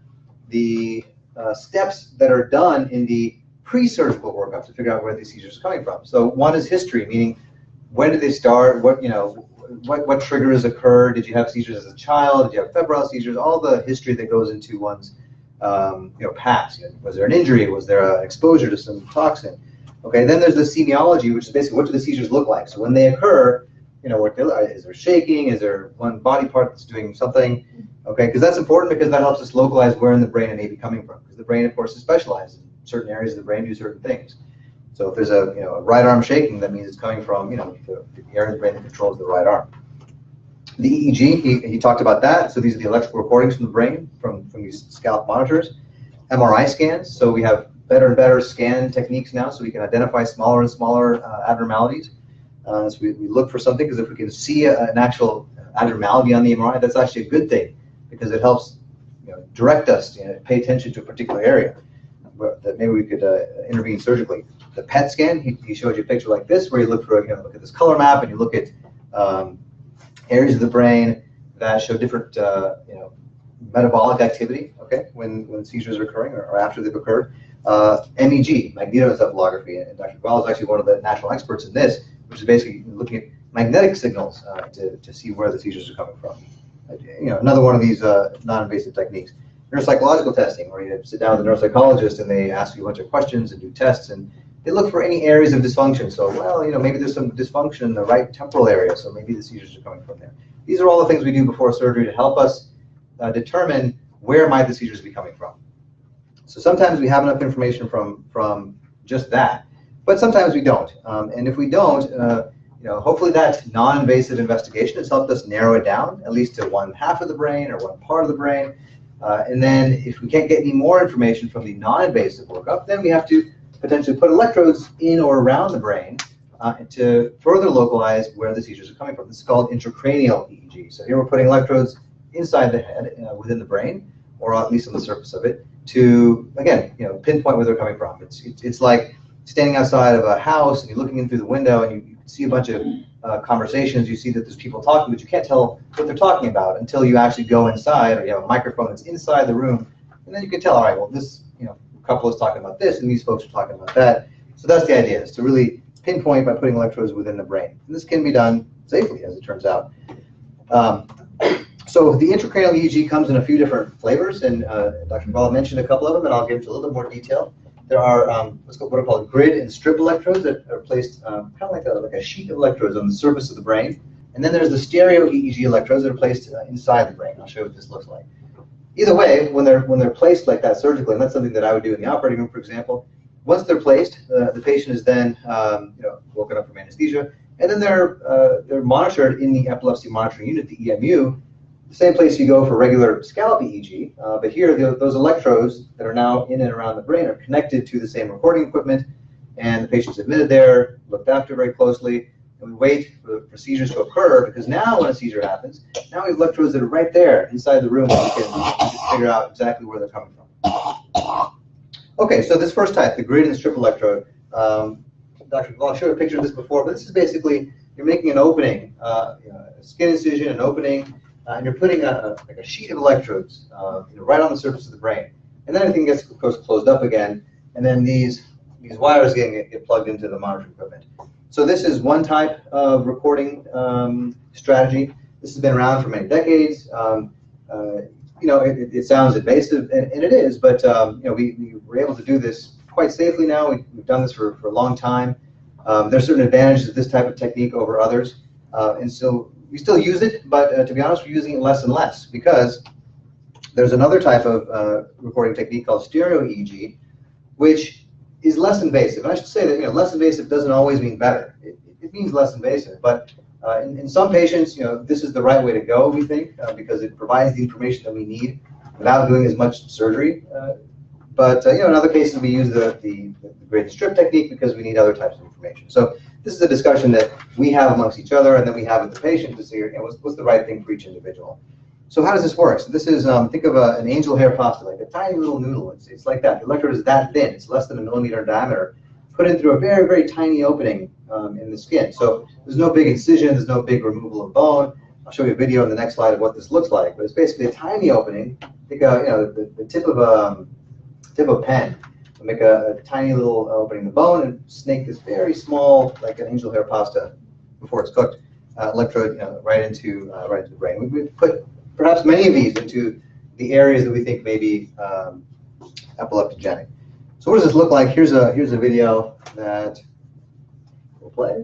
the steps that are done in the pre-surgical workup to figure out where these seizures are coming from. So one is history, meaning when did they start? What triggers occurred? Did you have seizures as a child? Did you have febrile seizures? All the history that goes into one's past. Was there an injury? Was there an exposure to some toxin? Okay, then there's the semiology, which is basically what do the seizures look like. So when they occur, is there shaking? Is there one body part that's doing something? Okay, because that's important, because that helps us localize where in the brain it may be coming from. Because the brain, of course, is specialized. Certain areas of the brain do certain things. So if there's a right arm shaking, that means it's coming from the area of the brain that controls the right arm. The EEG, he talked about that. So these are the electrical recordings from the brain from these scalp monitors. MRI scans. So we have better and better scan techniques now, so we can identify smaller and smaller abnormalities. So we look for something, because if we can see an actual abnormality on the MRI, that's actually a good thing, because it helps direct us to pay attention to a particular area that maybe we could intervene surgically. The PET scan, he showed you a picture like this, where you look for look at this color map, and you look at areas of the brain that show different metabolic activity. Okay, when seizures are occurring or after they've occurred. MEG, magnetoencephalography, and Dr. Gavvala is actually one of the national experts in this, which is basically looking at magnetic signals to see where the seizures are coming from. Another one of these non-invasive techniques. Neuropsychological testing, where you sit down with a neuropsychologist and they ask you a bunch of questions and do tests, and they look for any areas of dysfunction. So, well, maybe there's some dysfunction in the right temporal area, so maybe the seizures are coming from there. These are all the things we do before surgery to help us determine where might the seizures be coming from. So sometimes we have enough information from just that, but sometimes we don't. And if we don't, hopefully that non-invasive investigation has helped us narrow it down, at least to one half of the brain or one part of the brain. And then if we can't get any more information from the non-invasive workup, then we have to potentially put electrodes in or around the brain to further localize where the seizures are coming from. This is called intracranial EEG. So here we're putting electrodes inside the head, within the brain, or at least on the surface of it, to, again, pinpoint where they're coming from. It's like standing outside of a house and you're looking in through the window and you see a bunch of conversations. You see that there's people talking, but you can't tell what they're talking about until you actually go inside, or you have a microphone that's inside the room, and then you can tell, all right, well, this couple is talking about this, and these folks are talking about that. So that's the idea, is to really pinpoint by putting electrodes within the brain. And this can be done safely, as it turns out. So the intracranial EEG comes in a few different flavors, and Dr. Gavvala mentioned a couple of them, and I'll get into a little bit more detail. There are what are called grid and strip electrodes that are placed kind of like a sheet of electrodes on the surface of the brain. And then there's the stereo EEG electrodes that are placed inside the brain. I'll show you what this looks like. Either way, when they're placed like that surgically, and that's something that I would do in the operating room, for example, once they're placed, the patient is then woken up from anesthesia, and then they're monitored in the epilepsy monitoring unit, the EMU, the same place you go for regular scalp EEG, but here those electrodes that are now in and around the brain are connected to the same recording equipment, and the patient's admitted there, looked after very closely, and we wait for seizures to occur, because now when a seizure happens, now we have electrodes that are right there inside the room, and we can figure out exactly where they're coming from. Okay, so this first type, the grid and strip electrode, Dr. Gavvala showed a picture of this before, but this is basically, you're making an opening, a skin incision, an opening, and you're putting like a sheet of electrodes right on the surface of the brain. And then everything gets, of course, closed up again, and then these wires get plugged into the monitoring equipment. So this is one type of recording strategy. This has been around for many decades. It sounds invasive, and it is, but we were able to do this quite safely now. We've done this for a long time. There's certain advantages of this type of technique over others, and so we still use it, but to be honest, we're using it less and less, because there's another type of recording technique called stereo EEG, which is less invasive. And I should say that less invasive doesn't always mean better. It means less invasive, but in some patients, this is the right way to go, we think, because it provides the information that we need without doing as much surgery. But in other cases, we use the grid and strip technique because we need other types of information. So this is a discussion that we have amongst each other, and then we have with the patient to see what's the right thing for each individual. So how does this work? So this is, think of an angel hair pasta, like a tiny little noodle. It's like that. The electrode is that thin. It's less than a millimeter in diameter, put in through a very, very tiny opening in the skin. So there's no big incision. There's no big removal of bone. I'll show you a video in the next slide of what this looks like. But it's basically a tiny opening. Think the tip of a pen. We'll make a tiny little opening in the bone and snake this very small, like an angel hair pasta before it's cooked, electrode right into the brain. We put perhaps many of these into the areas that we think may be epileptogenic. So what does this look like? Here's a video that we'll play.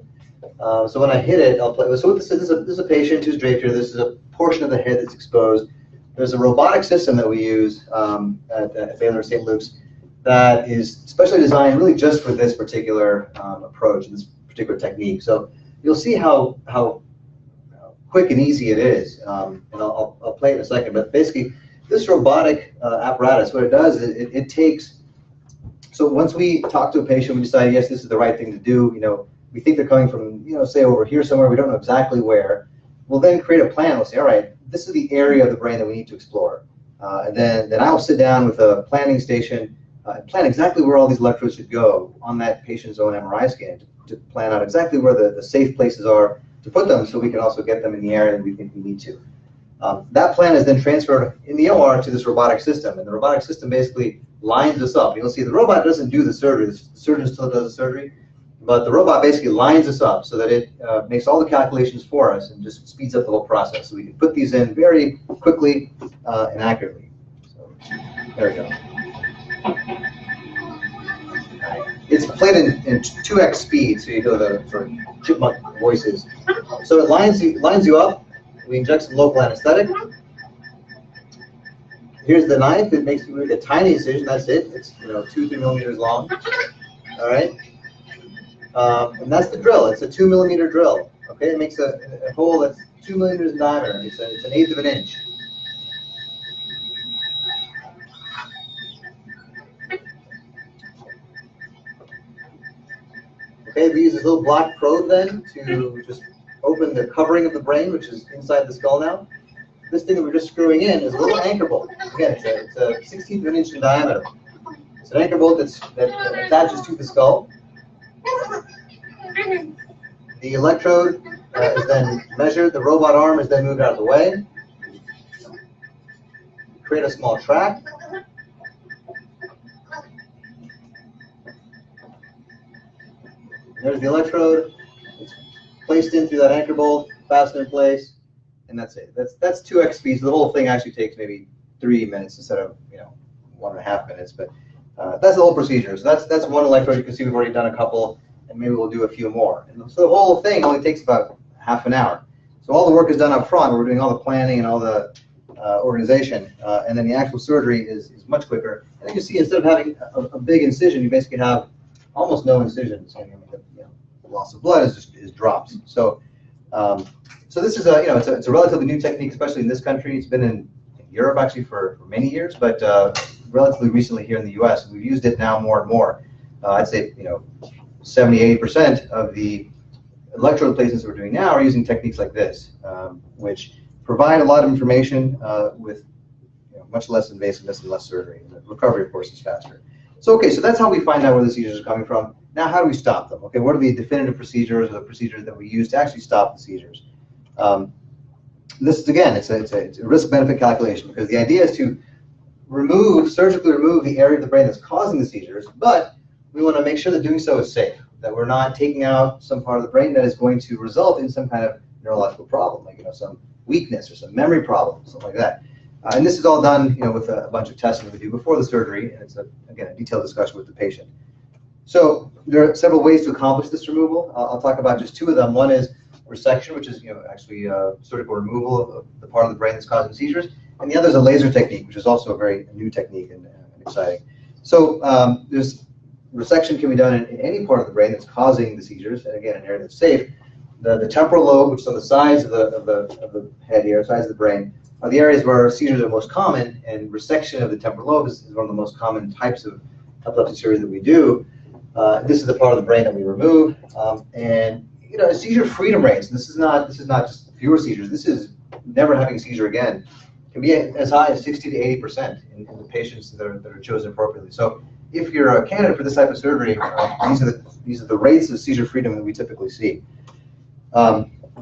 So when I hit it, I'll play. So this is a patient who's draped here. This is a portion of the head that's exposed. There's a robotic system that we use at Baylor St. Luke's that is specially designed really just for this particular approach, this particular technique. So you'll see how quick and easy it is, and I'll play it in a second. But basically, this robotic apparatus, what it does is it takes. So once we talk to a patient, we decide, yes, this is the right thing to do. We think they're coming from, say over here somewhere. We don't know exactly where. We'll then create a plan. We'll say, all right, this is the area of the brain that we need to explore. And then I'll sit down with a planning station and plan exactly where all these electrodes should go on that patient's own MRI scan to plan out exactly where the safe places are to put them, so we can also get them in the area that we think we need to. That plan is then transferred in the OR to this robotic system, and the robotic system basically lines us up. You'll see the robot doesn't do the surgery. The surgeon still does the surgery, but the robot basically lines us up so that it makes all the calculations for us and just speeds up the whole process. So we can put these in very quickly and accurately. So there we go. it's played in 2x speed, so you hear the sort of chipmunk voices. So it lines you up. We inject some local anesthetic. Here's the knife. It makes you make a tiny incision. That's it. It's 2-3 millimeters long. All right. And that's the drill. It's a 2 millimeter drill. Okay. It makes a hole that's 2 millimeters in diameter. It's an eighth of an inch. Okay, we use this little black probe then to just open the covering of the brain, which is inside the skull now. This thing that we're just screwing in is a little anchor bolt. Again, it's a 16th of an inch in diameter. It's an anchor bolt that attaches to the skull. The electrode is then measured. The robot arm is then moved out of the way. Create a small track. There's the electrode. It's placed in through that anchor bolt, fastened in place, and that's it. That's 2x speed. So the whole thing actually takes maybe 3 minutes instead of 1.5 minutes. But that's the whole procedure. So that's one electrode. You can see we've already done a couple, and maybe we'll do a few more. And so the whole thing only takes about half an hour. So all the work is done up front. We're doing all the planning and all the organization, and then the actual surgery is much quicker. And you can see instead of having a big incision, you basically have almost no incision. So the loss of blood is drops. So so this is it's a relatively new technique, especially in this country. It's been in Europe actually for many years, but relatively recently here in the U.S. We've used it now more and more. I'd say 70-80% of the electrode placements we're doing now are using techniques like this, which provide a lot of information with much less invasiveness and less surgery. And the recovery, of course, is faster. So okay, so that's how we find out where the seizures are coming from. Now, how do we stop them? Okay, what are the definitive procedures or the procedures that we use to actually stop the seizures? This is, again, it's a risk-benefit calculation, because the idea is to surgically remove the area of the brain that's causing the seizures, but we want to make sure that doing so is safe, that we're not taking out some part of the brain that is going to result in some kind of neurological problem, like some weakness or some memory problem, something like that. And this is all done, with a bunch of testing that we do before the surgery, and it's again a detailed discussion with the patient. So there are several ways to accomplish this removal. I'll talk about just 2 of them. One is resection, which is actually surgical removal of the part of the brain that's causing seizures, and the other is a laser technique, which is also a very new technique and exciting. So there's resection can be done in any part of the brain that's causing the seizures, and again, an area that's safe. The temporal lobe, which is on the sides of the head here, sides of the brain, are the areas where seizures are most common, and resection of the temporal lobe is one of the most common types of epilepsy surgery that we do. This is the part of the brain that we remove, and seizure freedom rates. This is not just fewer seizures. This is never having a seizure again. Can be as high as 60 to 80% in the patients that are chosen appropriately. So if you're a candidate for this type of surgery, these are the rates of seizure freedom that we typically see.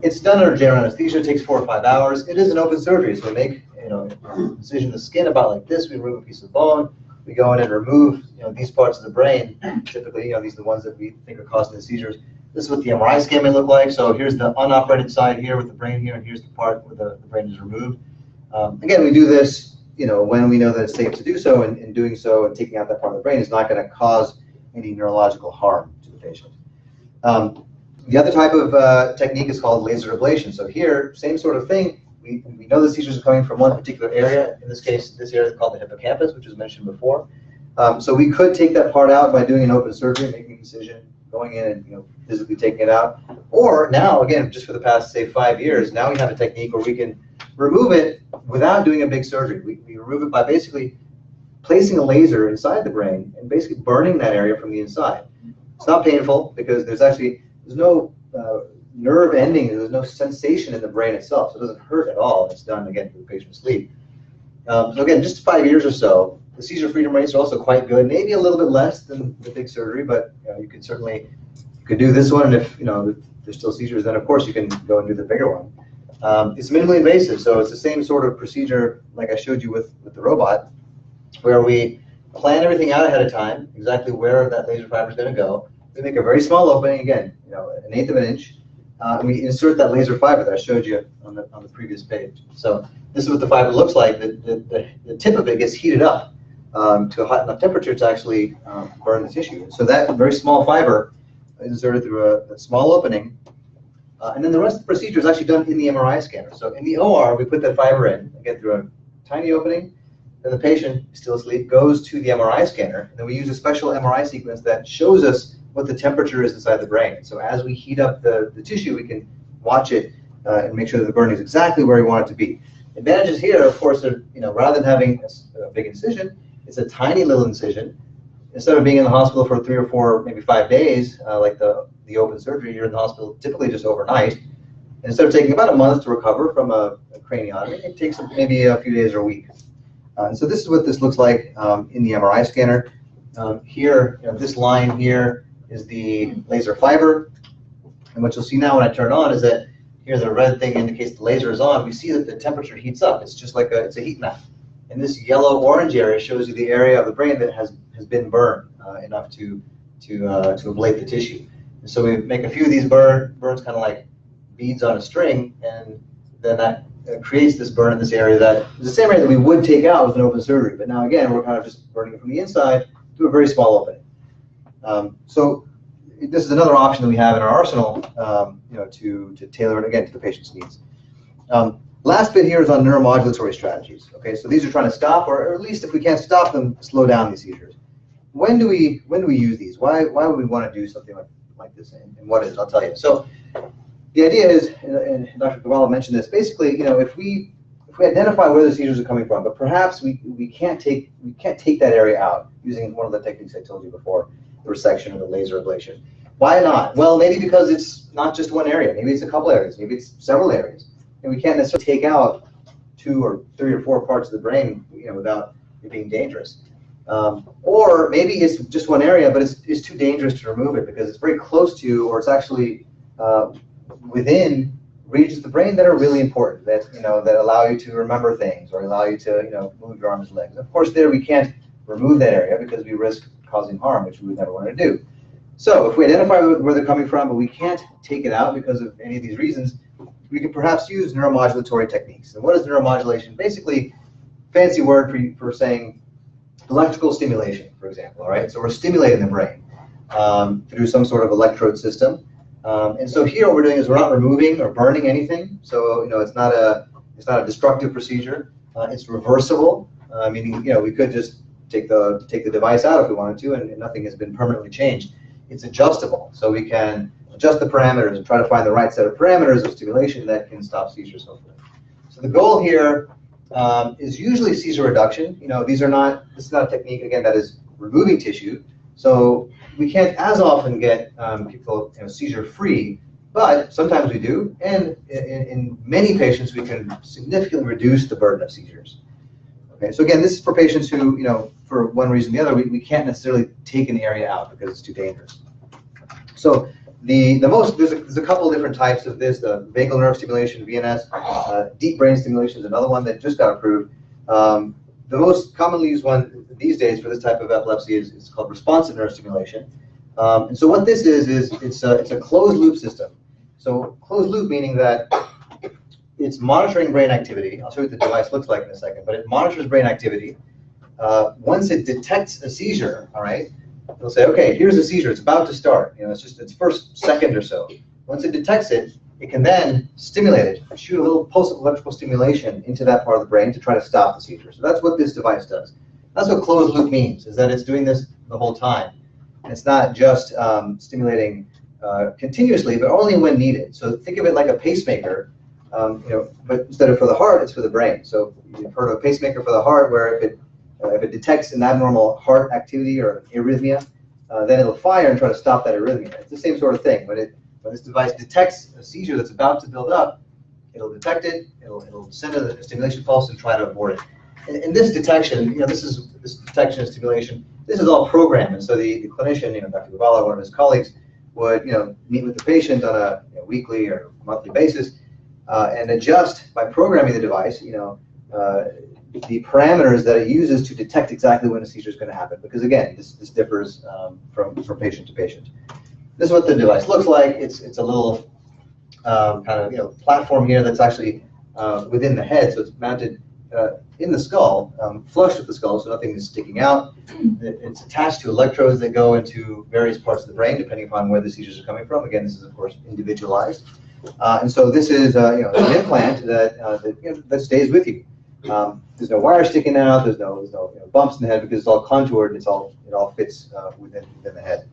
It's done under general anesthesia. It takes 4 or 5 hours. It is an open surgery, so we make incision in the skin about like this. We remove a piece of bone. We go in and remove these parts of the brain. Typically, these are the ones that we think are causing the seizures. This is what the MRI scan may look like. So here's the unoperated side here with the brain here, and here's the part where the brain is removed. Again, we do this when we know that it's safe to do so, and in doing so and taking out that part of the brain is not going to cause any neurological harm to the patient. The other type of technique is called laser ablation. So here, same sort of thing. We know the seizures are coming from one particular area. In this case, this area is called the hippocampus, which was mentioned before. So we could take that part out by doing an open surgery, making an incision, going in and physically taking it out. Or now, again, just for the past, say, 5 years, now we have a technique where we can remove it without doing a big surgery. We remove it by basically placing a laser inside the brain and basically burning that area from the inside. It's not painful because there's no nerve ending, there's no sensation in the brain itself, so it doesn't hurt at all. It's done, again, for the patient's sleep. So again, just 5 years or so, the seizure freedom rates are also quite good, maybe a little bit less than the big surgery, but you could certainly do this one, and if there's still seizures, then of course you can go and do the bigger one. It's minimally invasive, so it's the same sort of procedure like I showed you with the robot, where we plan everything out ahead of time, exactly where that laser fiber is going to go. We make a very small opening, again, an eighth of an inch, and we insert that laser fiber that I showed you on the previous page. So this is what the fiber looks like. The tip of it gets heated up to a hot enough temperature to actually burn the tissue. So that very small fiber is inserted through a small opening, and then the rest of the procedure is actually done in the MRI scanner. So in the OR, we put that fiber in, again through a tiny opening, then the patient, still asleep, goes to the MRI scanner, and then we use a special MRI sequence that shows us what the temperature is inside the brain. So as we heat up the tissue, we can watch it and make sure that the burn is exactly where we want it to be. Advantages here, of course, are, rather than having a big incision, it's a tiny little incision. Instead of being in the hospital for 3 or 4, maybe 5 days, like the open surgery, you're in the hospital typically just overnight. And instead of taking about a month to recover from a craniotomy, it takes maybe a few days or a week. And so this is what this looks like in the MRI scanner. Here, this line here is the laser fiber. And what you'll see now when I turn it on is that here the red thing indicates the laser is on. We see that the temperature heats up. It's just like it's a heat map. And this yellow-orange area shows you the area of the brain that has been burned enough to ablate the tissue. And so we make a few of these burns kind of like beads on a string, and then that creates this burn in this area that is the same area that we would take out with an open surgery. But now again, we're kind of just burning it from the inside to a very small opening. So this is another option that we have in our arsenal, to tailor it again to the patient's needs. Last bit here is on neuromodulatory strategies. Okay, so these are trying to stop, or at least if we can't stop them, slow down these seizures. When do we use these? Why would we want to do something like this? And what is it? I'll tell you. So the idea is, and Dr. Gavvala mentioned this. Basically, if we identify where the seizures are coming from, but perhaps we can't take that area out using one of the techniques I told you before, the resection or the laser ablation. Why not? Well, maybe because it's not just one area. Maybe it's a couple areas. Maybe it's several areas. And we can't necessarily take out 2 or 3 or 4 parts of the brain, without it being dangerous. Or maybe it's just one area, but it's too dangerous to remove it because it's very close to, or it's actually within regions of the brain that are really important, that allow you to remember things or allow you to, move your arms and legs. Of course, there we can't remove that area because we risk causing harm, which we would never want to do. So if we identify where they're coming from, but we can't take it out because of any of these reasons, we can perhaps use neuromodulatory techniques. And what is neuromodulation? Basically, fancy word for saying electrical stimulation, for example. All right, so we're stimulating the brain through some sort of electrode system. And so here, what we're doing is we're not removing or burning anything. So it's not a destructive procedure. It's reversible, meaning we could just take the device out if we wanted to, and nothing has been permanently changed. It's adjustable, so we can adjust the parameters and try to find the right set of parameters of stimulation that can stop seizures, hopefully. So the goal here is usually seizure reduction. This is not a technique, again, that is removing tissue. So we can't as often get people seizure-free, but sometimes we do. And in many patients, we can significantly reduce the burden of seizures. Okay, so again, this is for patients who, for one reason or the other, we can't necessarily take an area out because it's too dangerous. So there's a couple different types of this. The vagal nerve stimulation, VNS, deep brain stimulation is another one that just got approved. The most commonly used one these days for this type of epilepsy is called responsive nerve stimulation. And so what this is it's a closed loop system. So closed loop meaning that it's monitoring brain activity. I'll show you what the device looks like in a second, but it monitors brain activity. Once it detects a seizure, all right, it'll say, okay, here's a seizure. It's about to start. It's just its first second or so. Once it detects it, it can then stimulate it, shoot a little pulse of electrical stimulation into that part of the brain to try to stop the seizure. So that's what this device does. That's what closed loop means, is that it's doing this the whole time. And it's not just stimulating continuously, but only when needed. So think of it like a pacemaker, but instead of for the heart, it's for the brain. So you've heard of a pacemaker for the heart, where if it detects an abnormal heart activity or arrhythmia, then it'll fire and try to stop that arrhythmia. It's the same sort of thing. When this device detects a seizure that's about to build up, it'll detect it, it'll send a stimulation pulse and try to abort it. And this detection, this detection and stimulation, this is all programmed. And so the clinician, Dr. Gavvala, one of his colleagues, would meet with the patient on a weekly or monthly basis and adjust by programming the device, the parameters that it uses to detect exactly when a seizure is going to happen. Because again, this differs from patient to patient. This is what the device looks like. It's a little kind of platform here that's actually within the head, so it's mounted in the skull, flush with the skull, so nothing is sticking out. It's attached to electrodes that go into various parts of the brain, depending upon where the seizures are coming from. Again, this is, of course, individualized. And so this is an implant that stays with you. There's no wire sticking out. There's no bumps in the head because it's all contoured and it all fits within the head.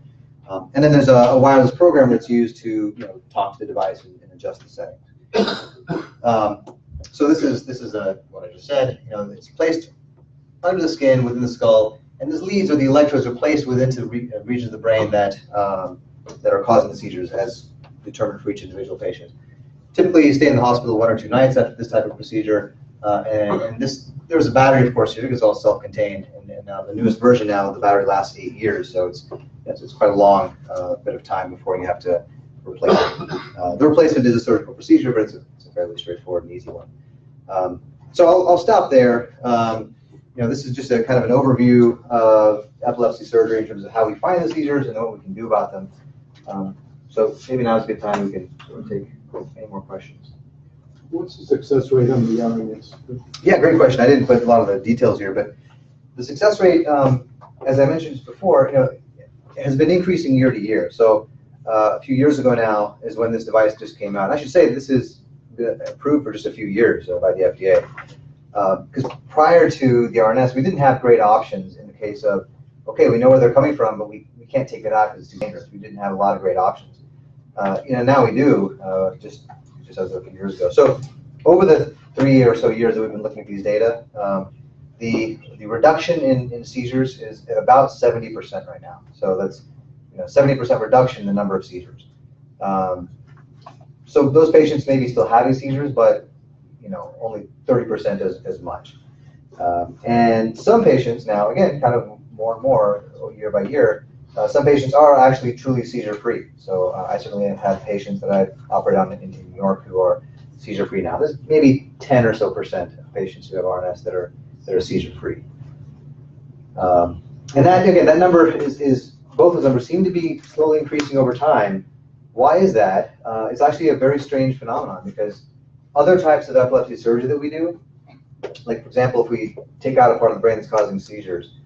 And then there's a wireless program that's used to talk to the device and adjust the settings. So this is what I just said. It's placed under the skin within the skull, and these leads or the electrodes are placed within the regions of the brain that are causing the seizures, as determined for each individual patient. Typically, you stay in the hospital 1 or 2 nights after this type of procedure, and there's a battery, of course, here because it's all self-contained. And the newest version now, the battery lasts 8 years, so it's quite a long bit of time before you have to replace it. The replacement is a surgical procedure, but it's a fairly straightforward and easy one. So I'll stop there. This is just a kind of an overview of epilepsy surgery in terms of how we find the seizures and what we can do about them. So maybe now is a good time we can sort of take any more questions. What's the success rate on the RNS? Yeah, great question. I didn't put a lot of the details here, but the success rate, as I mentioned before, has been increasing year to year. So a few years ago now is when this device just came out. I should say this is approved for just a few years by the FDA. Because prior to the RNS, we didn't have great options in the case of, okay, we know where they're coming from, but we can't take it out because it's too dangerous. We didn't have a lot of great options. Now we do, just as of a few years ago. So over the 3 or so years that we've been looking at these data, the reduction in seizures is at about 70% right now. So that's 70% reduction in the number of seizures. So those patients may be still having seizures, but only 30% as much. And some patients now, again, kind of more and more year by year, some patients are actually truly seizure-free. So I certainly have had patients that I've operated on in New York who are seizure-free now. There's maybe 10% or so of patients who have RNS that are seizure-free. And that number is both of them seem to be slowly increasing over time. Why is that? It's actually a very strange phenomenon because other types of epilepsy surgery that we do, like for example, if we take out a part of the brain that's causing seizures,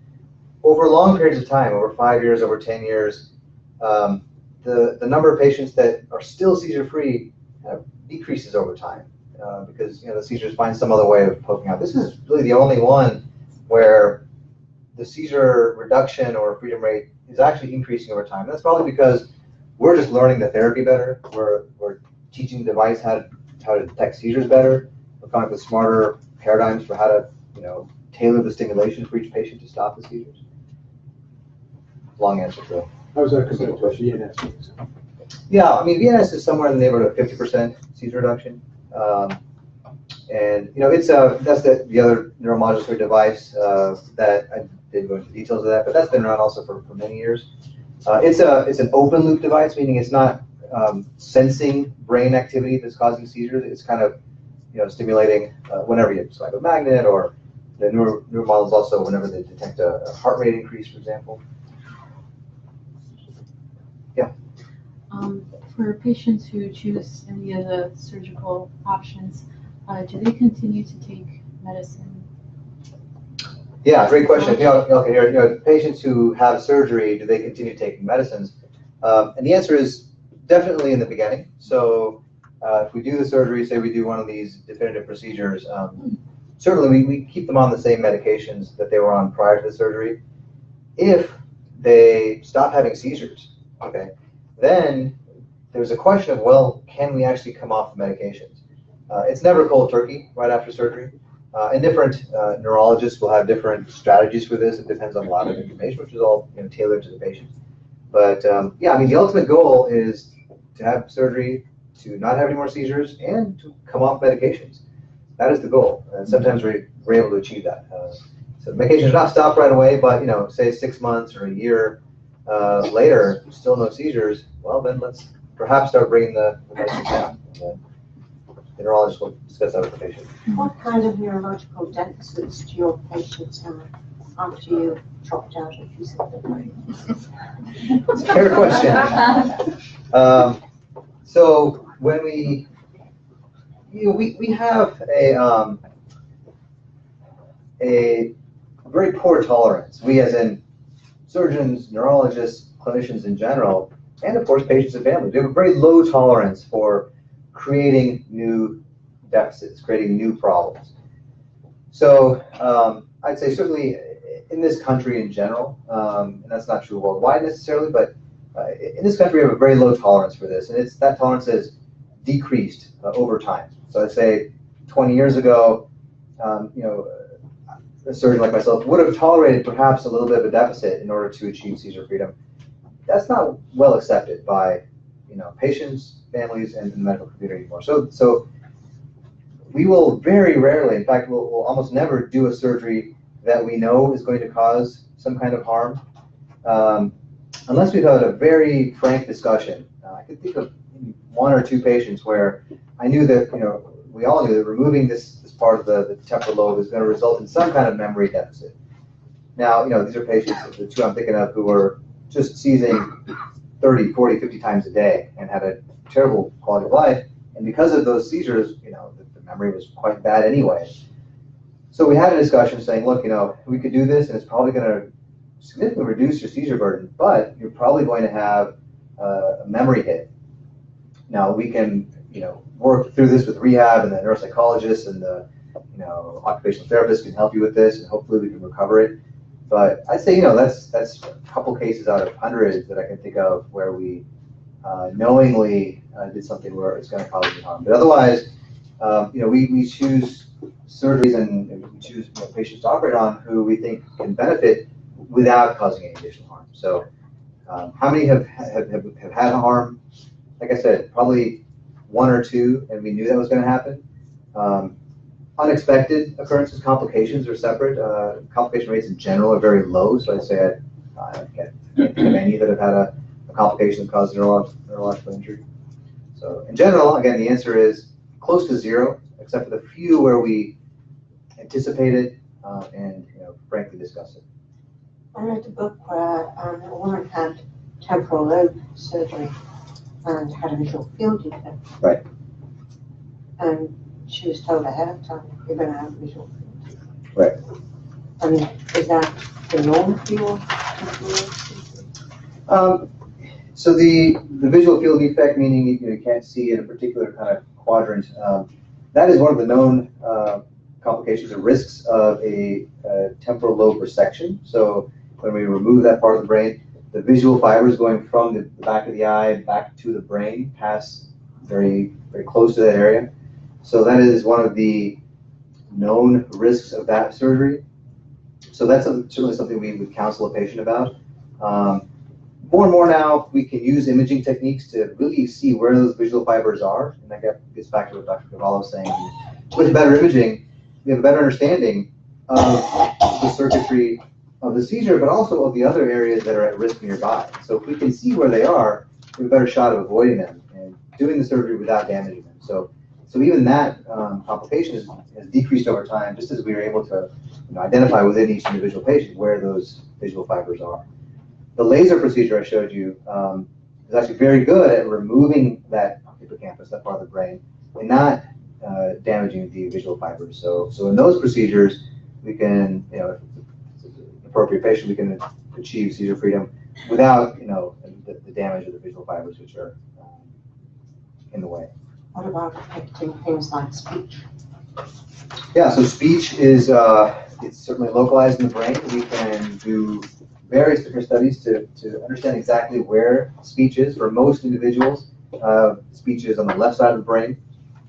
over long periods of time, over 5 years, over 10 years, the number of patients that are still seizure-free decreases over time because the seizures find some other way of poking out. This is really the only one where the seizure reduction or freedom rate is actually increasing over time. And that's probably because we're just learning the therapy better. We're teaching the device how to detect seizures better. We're coming up with smarter paradigms for how to tailor the stimulation for each patient to stop the seizures. Long answer, Phil. How is that compared to VNS? Yeah, I mean, VNS is somewhere in the neighborhood of 50% seizure reduction. And it's that's the other neuromodulatory device that I didn't go into details of that, but that's been around also for many years. It's an open loop device, meaning it's not sensing brain activity that's causing seizures. It's kind of stimulating whenever you swipe a magnet, or the neuromodals also whenever they detect a heart rate increase, for example. Yeah. For patients who choose any of the surgical options, do they continue to take medicine? Yeah, great question. Okay, here, patients who have surgery, do they continue taking medicines? And the answer is definitely in the beginning. So if we do the surgery, say we do one of these definitive procedures, certainly we keep them on the same medications that they were on prior to the surgery. If they stop having seizures, okay, then there's a question of, well, can we actually come off the medications? It's never cold turkey right after surgery. And different neurologists will have different strategies for this. It depends on a lot of information, which is all tailored to the patient. But yeah, I mean, the ultimate goal is to have surgery, to not have any more seizures, and to come off medications. That is the goal. And sometimes we're able to achieve that. So the medications are not stopped right away, but say 6 months or a year later, still no seizures. Well, then let's perhaps start bringing the medicine down. The neurologist will discuss that with the patient. What kind of neurological deficits do your patients have after you've chopped out a piece of the brain? It's a fair question. So when we have a very poor tolerance. We, as in surgeons, neurologists, clinicians in general, and of course patients and families, we have a very low tolerance for creating new deficits, creating new problems. So I'd say certainly in this country in general, and that's not true worldwide necessarily, but in this country we have a very low tolerance for this, and that tolerance has decreased over time. So I'd say 20 years ago, a surgeon like myself would have tolerated perhaps a little bit of a deficit in order to achieve seizure freedom. That's not well accepted by patients, families, and the medical community anymore. So we will very rarely, in fact, we'll almost never do a surgery that we know is going to cause some kind of harm, unless we've had a very frank discussion. I can think of one or two patients where I knew that, we all knew that removing this part of the temporal lobe is going to result in some kind of memory deficit. Now, these are patients, the two I'm thinking of, who were just seizing 30, 40, 50 times a day and had a terrible quality of life. And because of those seizures, the memory was quite bad anyway. So we had a discussion saying, look, we could do this and it's probably going to significantly reduce your seizure burden, but you're probably going to have a memory hit. Now we can, work through this with rehab, and the neuropsychologists and the, occupational therapists can help you with this, and hopefully we can recover it. But I'd say, that's a couple cases out of hundreds that I can think of where we knowingly did something where it's going to cause you harm. But otherwise, we choose surgeries and we choose patients to operate on who we think can benefit without causing any additional harm. So how many have had harm? Like I said, probably one or two, and we knew that was going to happen. Unexpected occurrences, complications are separate. Complication rates in general are very low, so I'd say I can't think of any that have had a complication that caused neurological injury. So in general, again, the answer is close to zero, except for the few where we anticipated and frankly discussed it. I read a book where a woman had temporal lobe surgery and had a visual field defect. Right. And she was told ahead of time, you're going to have a visual field defect. Right. I mean, is that the norm for your temporal lobe surgery? So the visual field defect, meaning you can't see in a particular kind of quadrant, that is one of the known complications or risks of a temporal lobe resection. So when we remove that part of the brain, the visual fibers going from the back of the eye back to the brain pass very, very close to that area. So that is one of the known risks of that surgery. So that's certainly something we would counsel a patient about. More and more now, we can use imaging techniques to really see where those visual fibers are. And that gets back to what Dr. Gavvala was saying. With better imaging, we have a better understanding of the circuitry of the seizure, but also of the other areas that are at risk nearby. So if we can see where they are, we have a better shot of avoiding them and doing the surgery without damaging them. So even that complication has decreased over time, just as we were able to identify within each individual patient where those visual fibers are. The laser procedure I showed you is actually very good at removing that hippocampus, that part of the brain, and not damaging the visual fibers. So in those procedures, we can, if it's an appropriate patient, we can achieve seizure freedom without, the damage of the visual fibers, which are in the way. What about affecting things like speech? Yeah, so speech is it's certainly localized in the brain. We can do various different studies to understand exactly where speech is. For most individuals, speech is on the left side of the brain,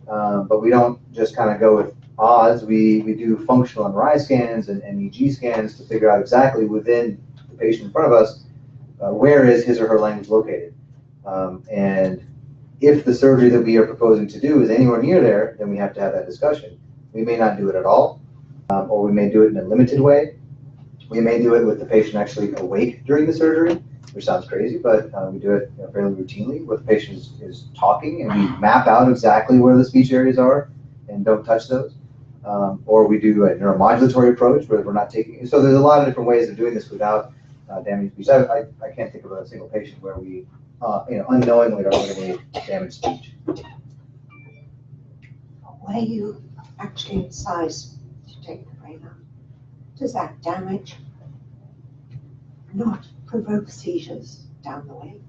but we don't just kind of go with odds. We do functional MRI scans and EEG scans to figure out exactly within the patient in front of us where is his or her language located. And if the surgery that we are proposing to do is anywhere near there, then we have to have that discussion. We may not do it at all, or we may do it in a limited way. We may do it with the patient actually awake during the surgery, which sounds crazy, but we do it fairly routinely where the patient is talking and we map out exactly where the speech areas are and don't touch those. Or we do a neuromodulatory approach where we're not taking, so there's a lot of different ways of doing this without damaging speech. I can't think of a single patient where we unknowingly are going to damage speech. Where you actually incise to take the brain out? does that damage not provoke seizures down the way?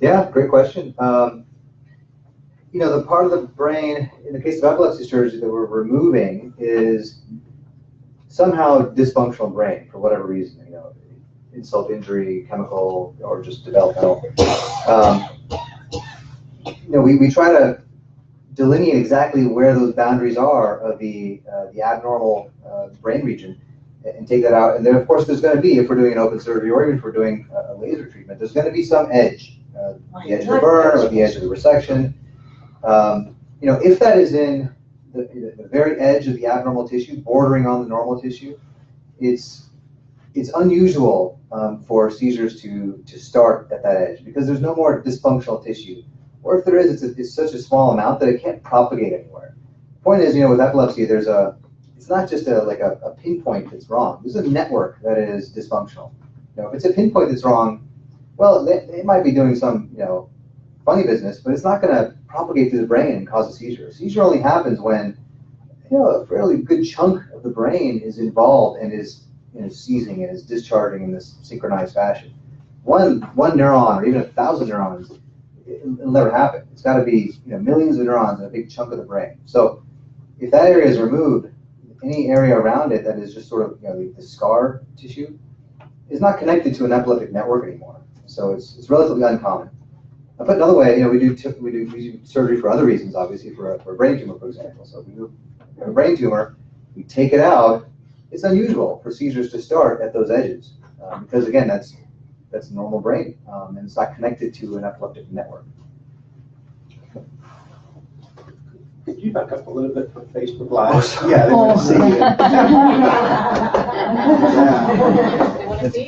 Yeah, great question. You know, the part of the brain, in the case of epilepsy surgery, that we're removing is somehow dysfunctional brain for whatever reason, you know, insult, injury, chemical, or just developmental. You know, we try to delineate exactly where those boundaries are of the abnormal brain region and take that out. And then, of course, there's going to be, if we're doing an open surgery or even if we're doing a laser treatment, there's going to be some edge, the edge of the burn or the edge of the resection. You know, if that is in the very edge of the abnormal tissue, bordering on the normal tissue, it's unusual for seizures to start at that edge because there's no more dysfunctional tissue. Or if there is, it's such a small amount that it can't propagate anywhere. The point is, you know, with epilepsy, it's not just a pinpoint that's wrong. There's a network that is dysfunctional. You know, if it's a pinpoint that's wrong, well, they might be doing some, you know, funny business, but it's not going to propagate through the brain and cause a seizure. A seizure only happens when, you know, a fairly good chunk of the brain is involved and is, you know, seizing and is discharging in this synchronized fashion. One neuron or even 1,000 neurons, it'll never happen. It's got to be, you know, millions of neurons in a big chunk of the brain. So if that area is removed, any area around it that is just sort of, you know, the scar tissue is not connected to an epileptic network anymore. So it's relatively uncommon. But another way, you know, we do surgery for other reasons, obviously, for a brain tumor, for example. So if we do a brain tumor, we take it out. It's unusual for seizures to start at those edges because, again, that's normal brain, and it's not connected to an epileptic network. Could you back up a little bit for Facebook Live? Yeah, they want to see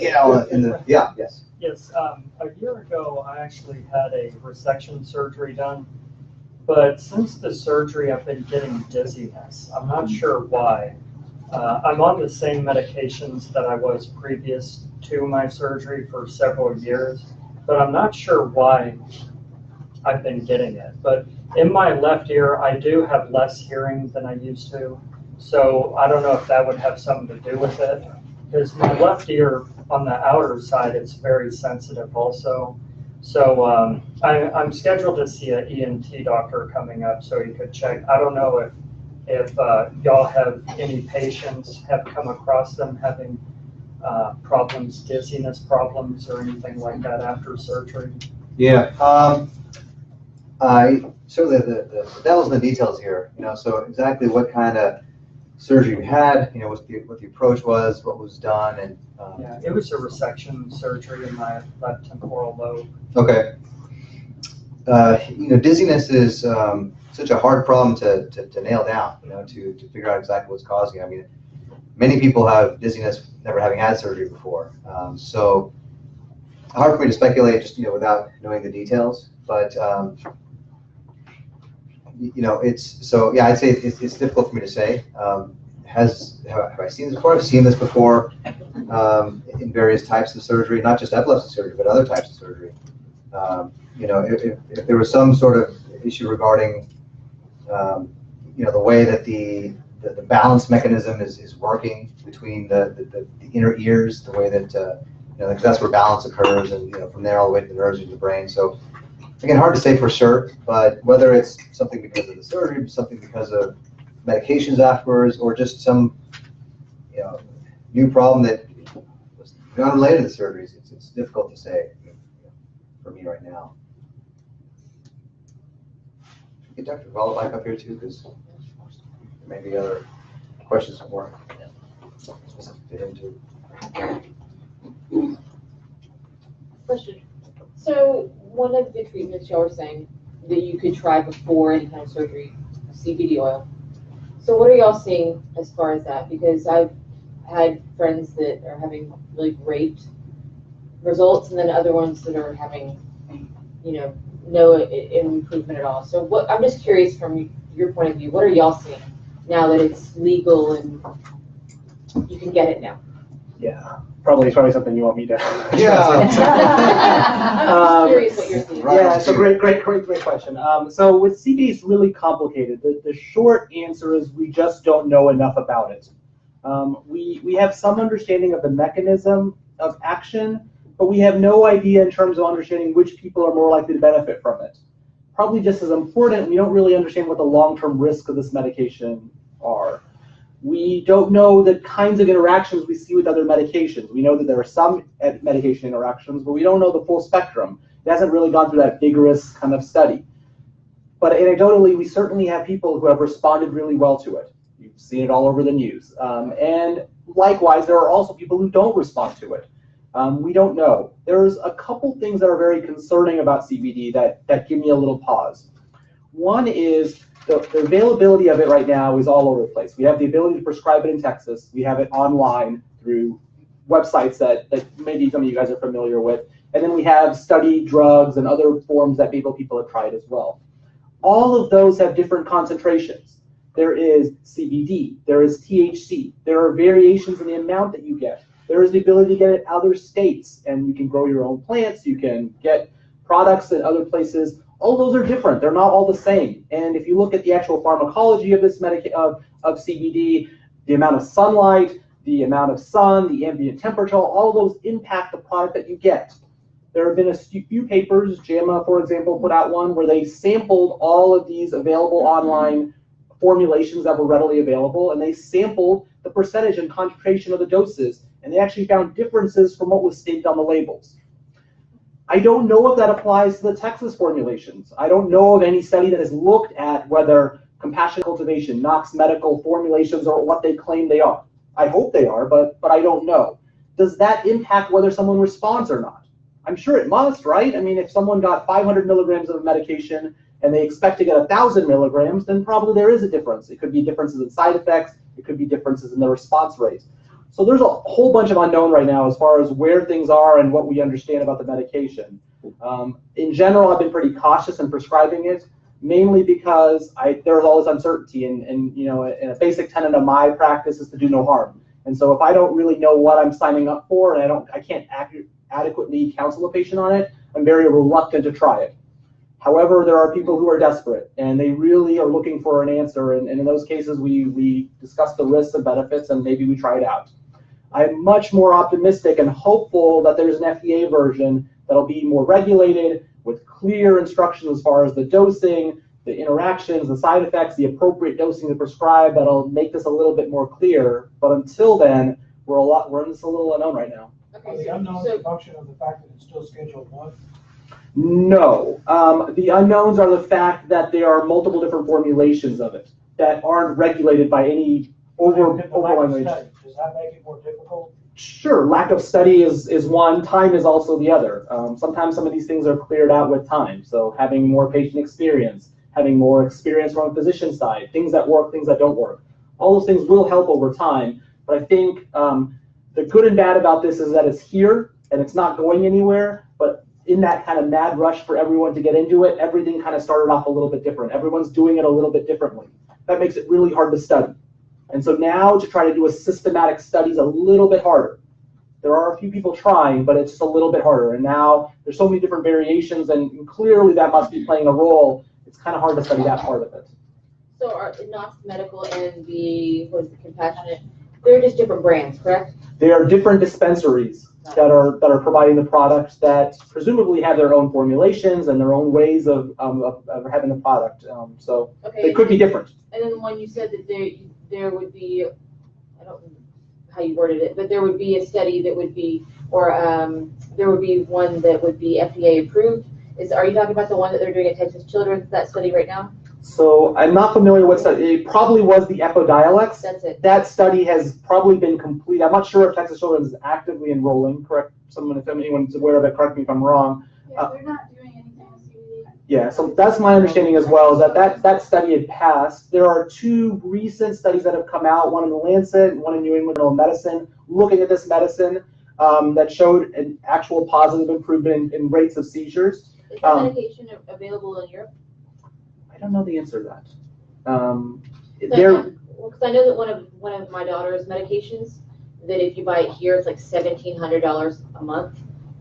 you. Yes. Yes, a year ago, I actually had a resection surgery done, but since the surgery, I've been getting dizziness. I'm not sure why. I'm on the same medications that I was previous to my surgery for several years, but I'm not sure why I've been getting it. But in my left ear, I do have less hearing than I used to, so I don't know if that would have something to do with it. Because my left ear on the outer side is very sensitive also. So I'm scheduled to see an ENT doctor coming up so he could check. I don't know if y'all have any patients have come across them having problems, dizziness problems or anything like that after surgery. Yeah. Certainly the devil's in the details here, you know, so exactly what kind of surgery you had, you know, what the approach was, what was done, and yeah, it was a resection surgery in my left temporal lobe. Okay. You know, dizziness is such a hard problem to nail down, you know, to figure out exactly what's causing it. I mean, many people have dizziness never having had surgery before, so hard for me to speculate just, you know, without knowing the details, but you know, I'd say it's difficult for me to say. Have I seen this before? I've seen this before in various types of surgery, not just epilepsy surgery, but other types of surgery. You know, if there was some sort of issue regarding, you know, the way that the balance mechanism is working between the inner ears, the way that, you know, because that's where balance occurs, and, you know, from there all the way to the nerves in the brain. So, again, hard to say for sure, but whether it's something because of the surgery, something because of medications afterwards, or just some, you know, new problem that was unrelated to the surgeries, it's difficult to say, you know, for me right now. Get Dr. Gavvala back up here too, because there may be other questions more specific to him too. Question. So one of the treatments y'all were saying that you could try before any kind of surgery, CBD oil. So what are y'all seeing as far as that? Because I've had friends that are having really great results, and then other ones that are having, you know, no improvement at all. So what, I'm just curious from your point of view, what are y'all seeing now that it's legal and you can get it now? Yeah, probably something you want me to. Yeah. I'm curious what you're seeing. Yeah, so great question. So with CBD, it's really complicated. The short answer is we just don't know enough about it. We have some understanding of the mechanism of action, but we have no idea in terms of understanding which people are more likely to benefit from it. Probably just as important, we don't really understand what the long-term risks of this medication are. We don't know the kinds of interactions we see with other medications. We know that there are some medication interactions, but we don't know the full spectrum. It hasn't really gone through that vigorous kind of study. But anecdotally, we certainly have people who have responded really well to it. You've seen it all over the news. And likewise, there are also people who don't respond to it. We don't know. There's a couple things that are very concerning about CBD that give me a little pause. One is the availability of it right now is all over the place. We have the ability to prescribe it in Texas. We have it online through websites that maybe some of you guys are familiar with. And then we have study drugs and other forms that people have tried as well. All of those have different concentrations. There is CBD, there is THC, there are variations in the amount that you get. There is the ability to get it in other states, and you can grow your own plants, you can get products in other places. All those are different, they're not all the same. And if you look at the actual pharmacology of this of CBD, the amount of sunlight, the amount of sun, the ambient temperature, all those impact the product that you get. There have been a few papers, JAMA, for example, put out one where they sampled all of these available online formulations that were readily available, and they sampled the percentage and concentration of the doses, and they actually found differences from what was stated on the labels. I don't know if that applies to the Texas formulations. I don't know of any study that has looked at whether compassionate cultivation, Knox Medical formulations are what they claim they are. I hope they are, but I don't know. Does that impact whether someone responds or not? I'm sure it must, right? I mean, if someone got 500 milligrams of medication and they expect to get 1,000 milligrams, then probably there is a difference. It could be differences in side effects. It could be differences in the response rate. So there's a whole bunch of unknown right now as far as where things are and what we understand about the medication. In general, I've been pretty cautious in prescribing it, mainly because there's all this uncertainty, and you know, a basic tenet of my practice is to do no harm. And so if I don't really know what I'm signing up for, and I can't adequately counsel a patient on it, I'm very reluctant to try it. However, there are people who are desperate, and they really are looking for an answer, and in those cases, we discuss the risks and benefits, and maybe we try it out. I'm much more optimistic and hopeful that there's an FDA version that'll be more regulated, with clear instructions as far as the dosing, the interactions, the side effects, the appropriate dosing to prescribe, that'll make this a little bit more clear. But until then, we're in this a little unknown right now. Are the unknowns a function of the fact that it's still Schedule 1? No. The unknowns are the fact that there are multiple different formulations of it that aren't regulated by any overwhelming. Does that make it more difficult? Sure. Lack of study is one. Time is also the other. Sometimes some of these things are cleared out with time. So having more patient experience, having more experience from a physician side, things that work, things that don't work. All those things will help over time. But I think the good and bad about this is that it's here and it's not going anywhere. But in that kind of mad rush for everyone to get into it, everything kind of started off a little bit different. Everyone's doing it a little bit differently. That makes it really hard to study. And so now to try to do a systematic study is a little bit harder. There are a few people trying, but it's just a little bit harder. And now there's so many different variations, and clearly that must be playing a role. It's kind of hard to study that part of it. So are Knox Medical and the Compassionate, they're just different brands, correct? They are different dispensaries that are providing the products that presumably have their own formulations and their own ways of having the product. So okay, they could be different. And then when you said that there would be, I don't know how you worded it, but there would be a study that would be, or there would be one that would be FDA approved. Are you talking about the one that they're doing at Texas Children's, that study right now? So I'm not familiar with study. It probably was the Epidiolex. That's it. That study has probably been complete. I'm not sure if Texas Children's is actively enrolling. Correct. If anyone's aware of it, correct me if I'm wrong. Yeah, they're not doing anything with CBD. Yeah, so that's my understanding as well, is that study had passed. There are two recent studies that have come out, one in the Lancet and one in New England Journal of Medicine, looking at this medicine that showed an actual positive improvement in rates of seizures. Is that medication available in Europe? I don't know the answer to that. Because I know that one of my daughter's medications, that if you buy it here, it's like $1,700 a month.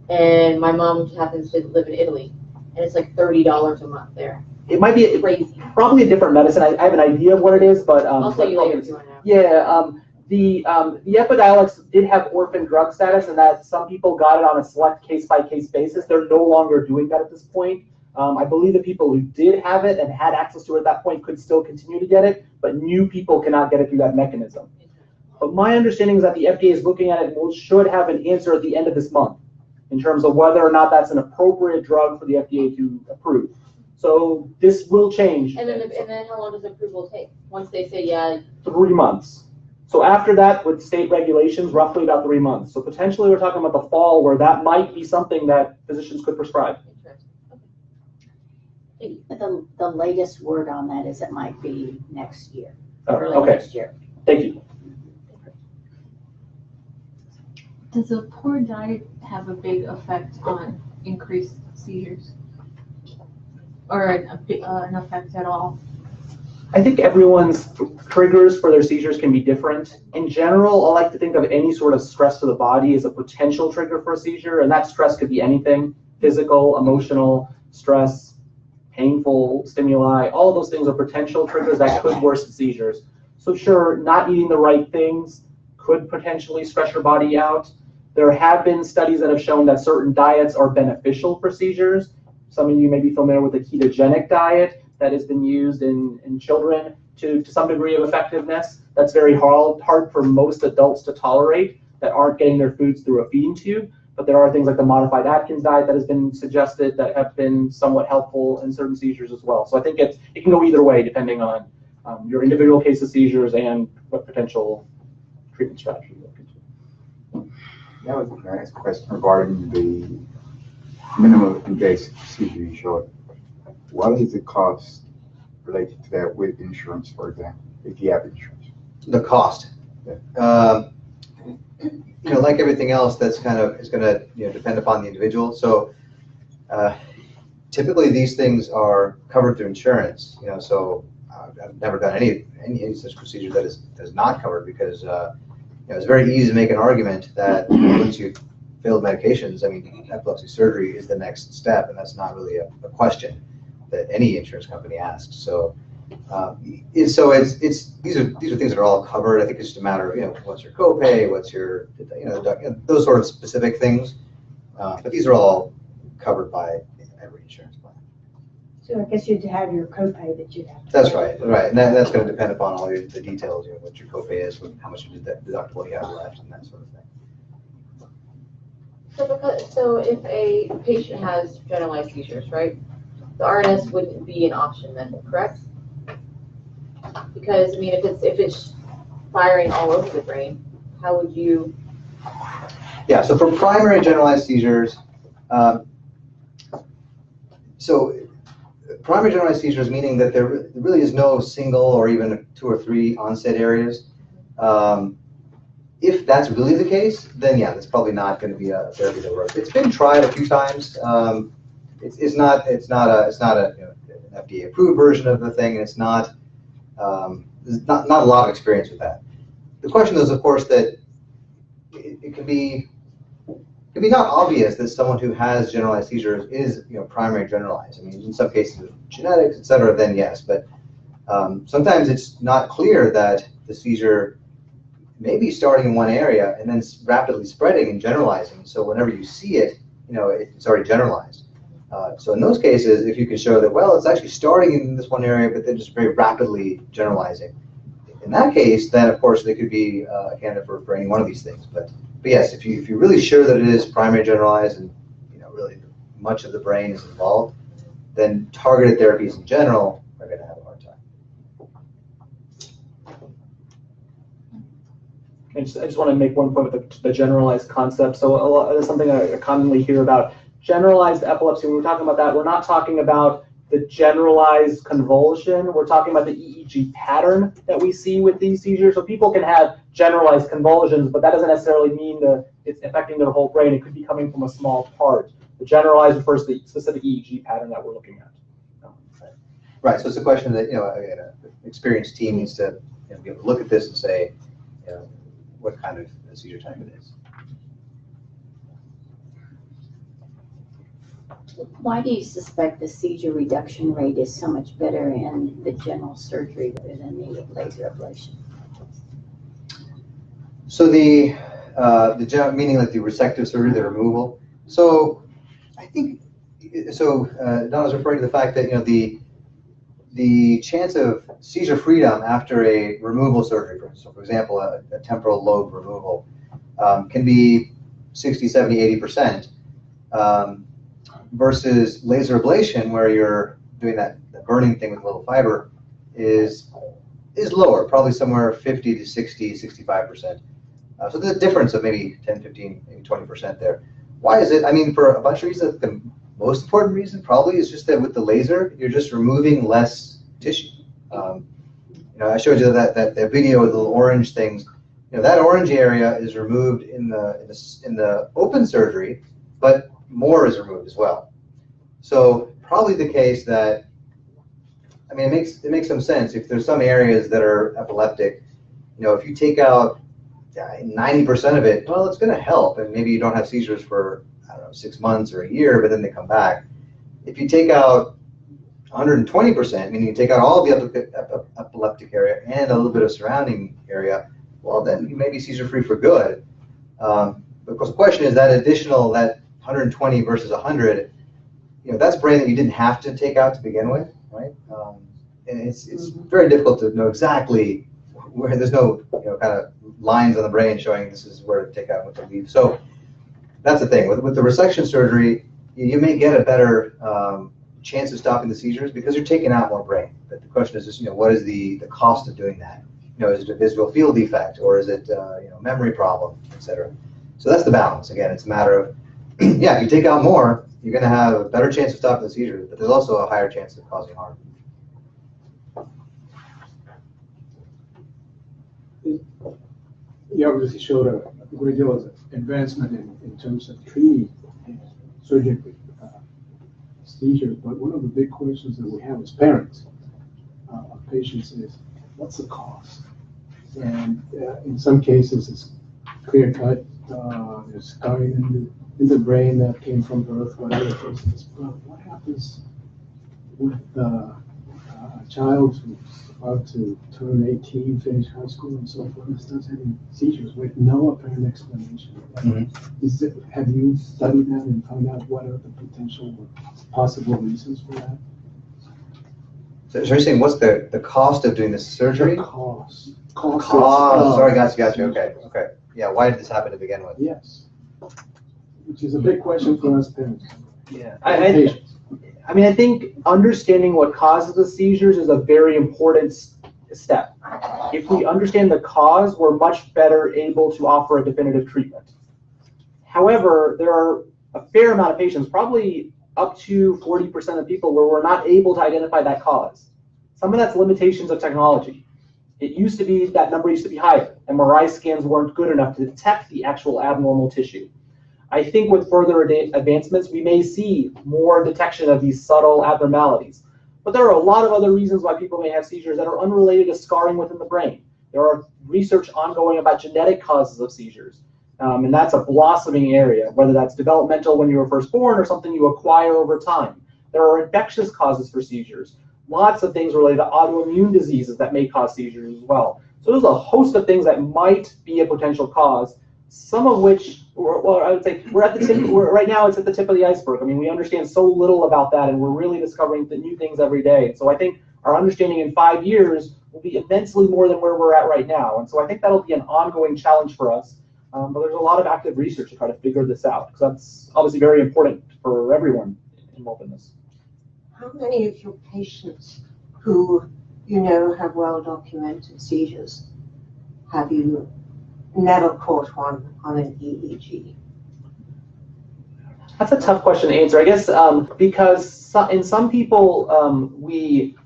And my mom happens to live in Italy, and it's like $30 a month there. It might be crazy. Probably a different medicine. I have an idea of what it is, but I'll tell you later if you want to know. Yeah, the Epidiolex did have orphan drug status, and that some people got it on a select case-by-case basis. They're no longer doing that at this point. I believe the people who did have it and had access to it at that point could still continue to get it, but new people cannot get it through that mechanism. But my understanding is that the FDA is looking at it and should have an answer at the end of this month in terms of whether or not that's an appropriate drug for the FDA to approve. So this will change. And then how long does approval take? Once they say, yeah. 3 months. So after that, with state regulations, roughly about 3 months. So potentially we're talking about the fall where that might be something that physicians could prescribe. The latest word on that is it might be next year, Oh, early okay. next year. Thank you. Does a poor diet have a big effect on increased seizures? Or an effect at all? I think everyone's triggers for their seizures can be different. In general, I like to think of any sort of stress to the body as a potential trigger for a seizure, and that stress could be anything: physical, emotional, stress, painful stimuli. All of those things are potential triggers that could worsen seizures. So sure, not eating the right things could potentially stress your body out. There have been studies that have shown that certain diets are beneficial for seizures. Some of you may be familiar with the ketogenic diet that has been used in children to some degree of effectiveness. That's very hard for most adults to tolerate that aren't getting their foods through a feeding tube. But there are things like the modified Atkins diet that has been suggested that have been somewhat helpful in certain seizures as well. So I think it can go either way depending on your individual case of seizures and what potential treatment strategy you're looking to. Now, can I ask a question regarding the minimum invasive procedure you showed? What is the cost related to that with insurance, for example, if you have insurance? The cost. Yeah. Like everything else, that's kind of is going to depend upon the individual. So typically these things are covered through insurance. So I've never done any such procedure that is not covered because it's very easy to make an argument that once you've failed medications, I mean, epilepsy surgery is the next step, and that's not really a question that any insurance company asks. So these are things that are all covered. I think it's just a matter of what's your copay, what's your those sort of specific things. But these are all covered by every insurance plan. So I guess you'd have your copay that you'd have to. That's right, and that's going to depend upon all the details, what your copay is, how much deductible you have left, and that sort of thing. So if a patient has generalized seizures, right, the RNS wouldn't be an option then, correct? Because I mean, if it's firing all over the brain, how would you? Yeah. So for primary generalized seizures, primary generalized seizures meaning that there really is no single or even 2 or 3 onset areas. If that's really the case, then yeah, that's probably not going to be a therapy that works. It's been tried a few times. It's not an FDA approved version of the thing, and it's not there's not a lot of experience with that. The question is, of course, that it can be not obvious that someone who has generalized seizures is primary generalized. I mean, in some cases with genetics, et cetera, then yes, but sometimes it's not clear that the seizure may be starting in one area and then rapidly spreading and generalizing. So whenever you see it, it's already generalized. So in those cases, if you can show that, well, it's actually starting in this one area, but then just very rapidly generalizing. In that case, then of course they could be a candidate for any one of these things. But yes, if you're really sure that it is primary generalized and really much of the brain is involved, then targeted therapies in general are going to have a hard time. I just want to make one point with the generalized concept. So that's something I commonly hear about. Generalized epilepsy, when we're talking about that, we're not talking about the generalized convulsion. We're talking about the EEG pattern that we see with these seizures. So people can have generalized convulsions, but that doesn't necessarily mean that it's affecting their whole brain. It could be coming from a small part. The generalized refers to the specific EEG pattern that we're looking at. Right. So it's a question that an experienced team needs to be able to look at this and say, what kind of seizure type it is. Why do you suspect the seizure reduction rate is so much better in the general surgery rather than the laser ablation? So the meaning like the resective surgery, the removal. So I think Don was referring to the fact that the chance of seizure freedom after a removal surgery, for example, a temporal lobe removal, can be 60, 70, 80%, versus laser ablation, where you're doing that burning thing with a little fiber, is lower, probably somewhere 50 to 60, 65%. So there's a difference of maybe 10, 15, maybe 20% there. Why is it? I mean, for a bunch of reasons. The most important reason probably is just that with the laser, you're just removing less tissue. I showed you that video with the little orange things. That orange area is removed in the open surgery, but more is removed as well. So probably the case that, I mean, it makes some sense if there's some areas that are epileptic. If you take out 90% of it, well, it's going to help, and maybe you don't have seizures for, I don't know, 6 months or a year, but then they come back. If you take out 120%, meaning you take out all the epileptic area and a little bit of surrounding area, well, then you may be seizure-free for good. Of course, the question is that 120 versus 100, that's brain that you didn't have to take out to begin with, right? And it's very difficult to know exactly where there's no kind of lines on the brain showing this is where to take out and what to leave. So that's the thing. With the resection surgery, you may get a better chance of stopping the seizures because you're taking out more brain. But the question is just, what is the cost of doing that? Is it a visual field defect, or is it memory problem, etc.? So that's the balance. Again, it's a matter of, yeah, if you take out more, you're going to have a better chance of stopping the seizures, but there's also a higher chance of causing harm. You obviously showed a great deal of advancement in terms of treating surgical seizures, but one of the big questions that we have as parents of patients is, what's the cost? And in some cases, it's clear cut. There's scarring in the brain that came from birth, whatever the case is. But what happens with a child who's about to turn 18, finish high school, and so forth, and starts having seizures with no apparent explanation? Mm-hmm. Have you studied that and found out what are the potential or possible reasons for that? So you're saying what's the cost of doing this surgery? The cost. Sorry, got you. Okay. Yeah, why did this happen to begin with? Yes. Which is a big question for us parents. Yeah. I mean, I think understanding what causes the seizures is a very important step. If we understand the cause, we're much better able to offer a definitive treatment. However, there are a fair amount of patients, probably up to 40% of people, where we're not able to identify that cause. Some of that's limitations of technology. It used to be, that number used to be higher. MRI scans weren't good enough to detect the actual abnormal tissue. I think with further advancements, we may see more detection of these subtle abnormalities. But there are a lot of other reasons why people may have seizures that are unrelated to scarring within the brain. There are research ongoing about genetic causes of seizures. And that's a blossoming area, whether that's developmental when you were first born or something you acquire over time. There are infectious causes for seizures. Lots of things related to autoimmune diseases that may cause seizures as well. So there's a host of things that might be a potential cause, some of which, well, I would say we're at the tip. Right now, it's at the tip of the iceberg. I mean, we understand so little about that, and we're really discovering the new things every day. So I think our understanding in 5 years will be immensely more than where we're at right now. And so I think that'll be an ongoing challenge for us. But there's a lot of active research to try to figure this out, because that's obviously very important for everyone involved in this. How many of your patients who have well-documented seizures have you never caught one on an EEG? That's a tough question to answer, I guess, because in some people we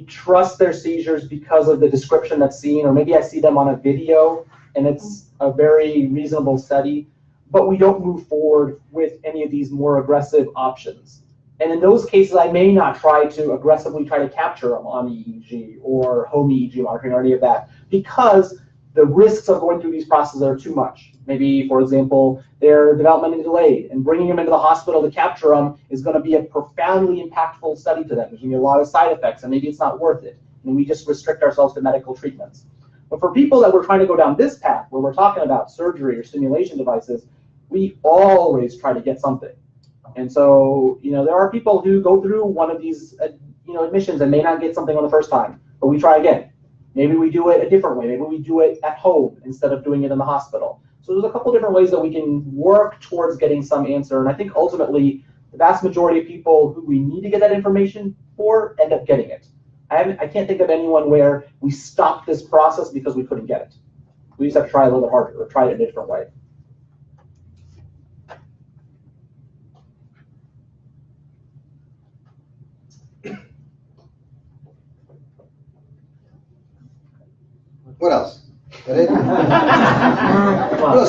trust their seizures because of the description that's seen, or maybe I see them on a video and it's a very reasonable study, but we don't move forward with any of these more aggressive options. And in those cases, I may not try to aggressively try to capture them on EEG or home EEG monitoring or any of that, because the risks of going through these processes are too much. Maybe, for example, they're developmentally delayed, and bringing them into the hospital to capture them is going to be a profoundly impactful study to them. There's going to be a lot of side effects, and maybe it's not worth it. And we just restrict ourselves to medical treatments. But for people that we're trying to go down this path, where we're talking about surgery or stimulation devices, we always try to get something. And so, there are people who go through one of these, admissions and may not get something on the first time, but we try again. Maybe we do it a different way. Maybe we do it at home instead of doing it in the hospital. So there's a couple different ways that we can work towards getting some answer. And I think ultimately, the vast majority of people who we need to get that information for end up getting it. I can't think of anyone where we stopped this process because we couldn't get it. We just have to try a little bit harder or try it in a different way. What else? That it? Come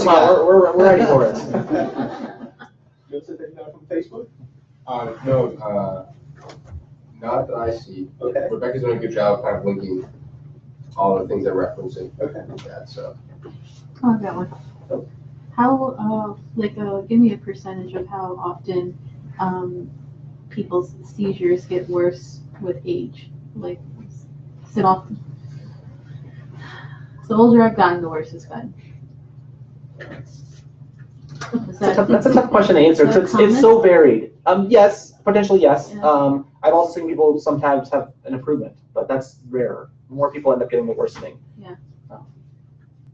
on, we're ready for it. Joseph, anything from Facebook? No, not that I see. Okay. Rebecca's doing a good job kind of linking all the things they're referencing. Okay. That, so. Oh, I got one. How, give me a percentage of how often people's seizures get worse with age. Like, is it often? The older I've gotten, the worse it's gotten. That's a tough question to answer. It's so varied. Yes, potentially yes. Yeah. I've also seen people sometimes have an improvement, but that's rare. More people end up getting the worsening. Yeah.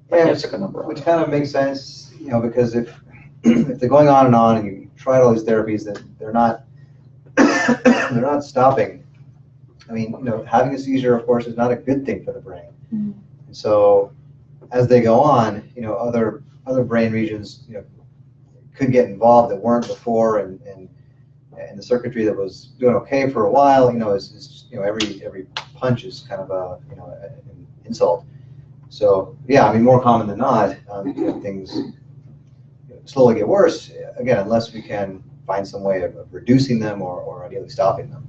Which kind of makes sense, because if they're going on and you tried all these therapies that they're not they're not stopping. I mean, having a seizure, of course, is not a good thing for the brain. Mm-hmm. And so, as they go on, other brain regions, could get involved that weren't before, and the circuitry that was doing okay for a while, is every punch is kind of an insult. So yeah, I mean, more common than not, things slowly get worse, again, unless we can find some way of reducing them or ideally stopping them.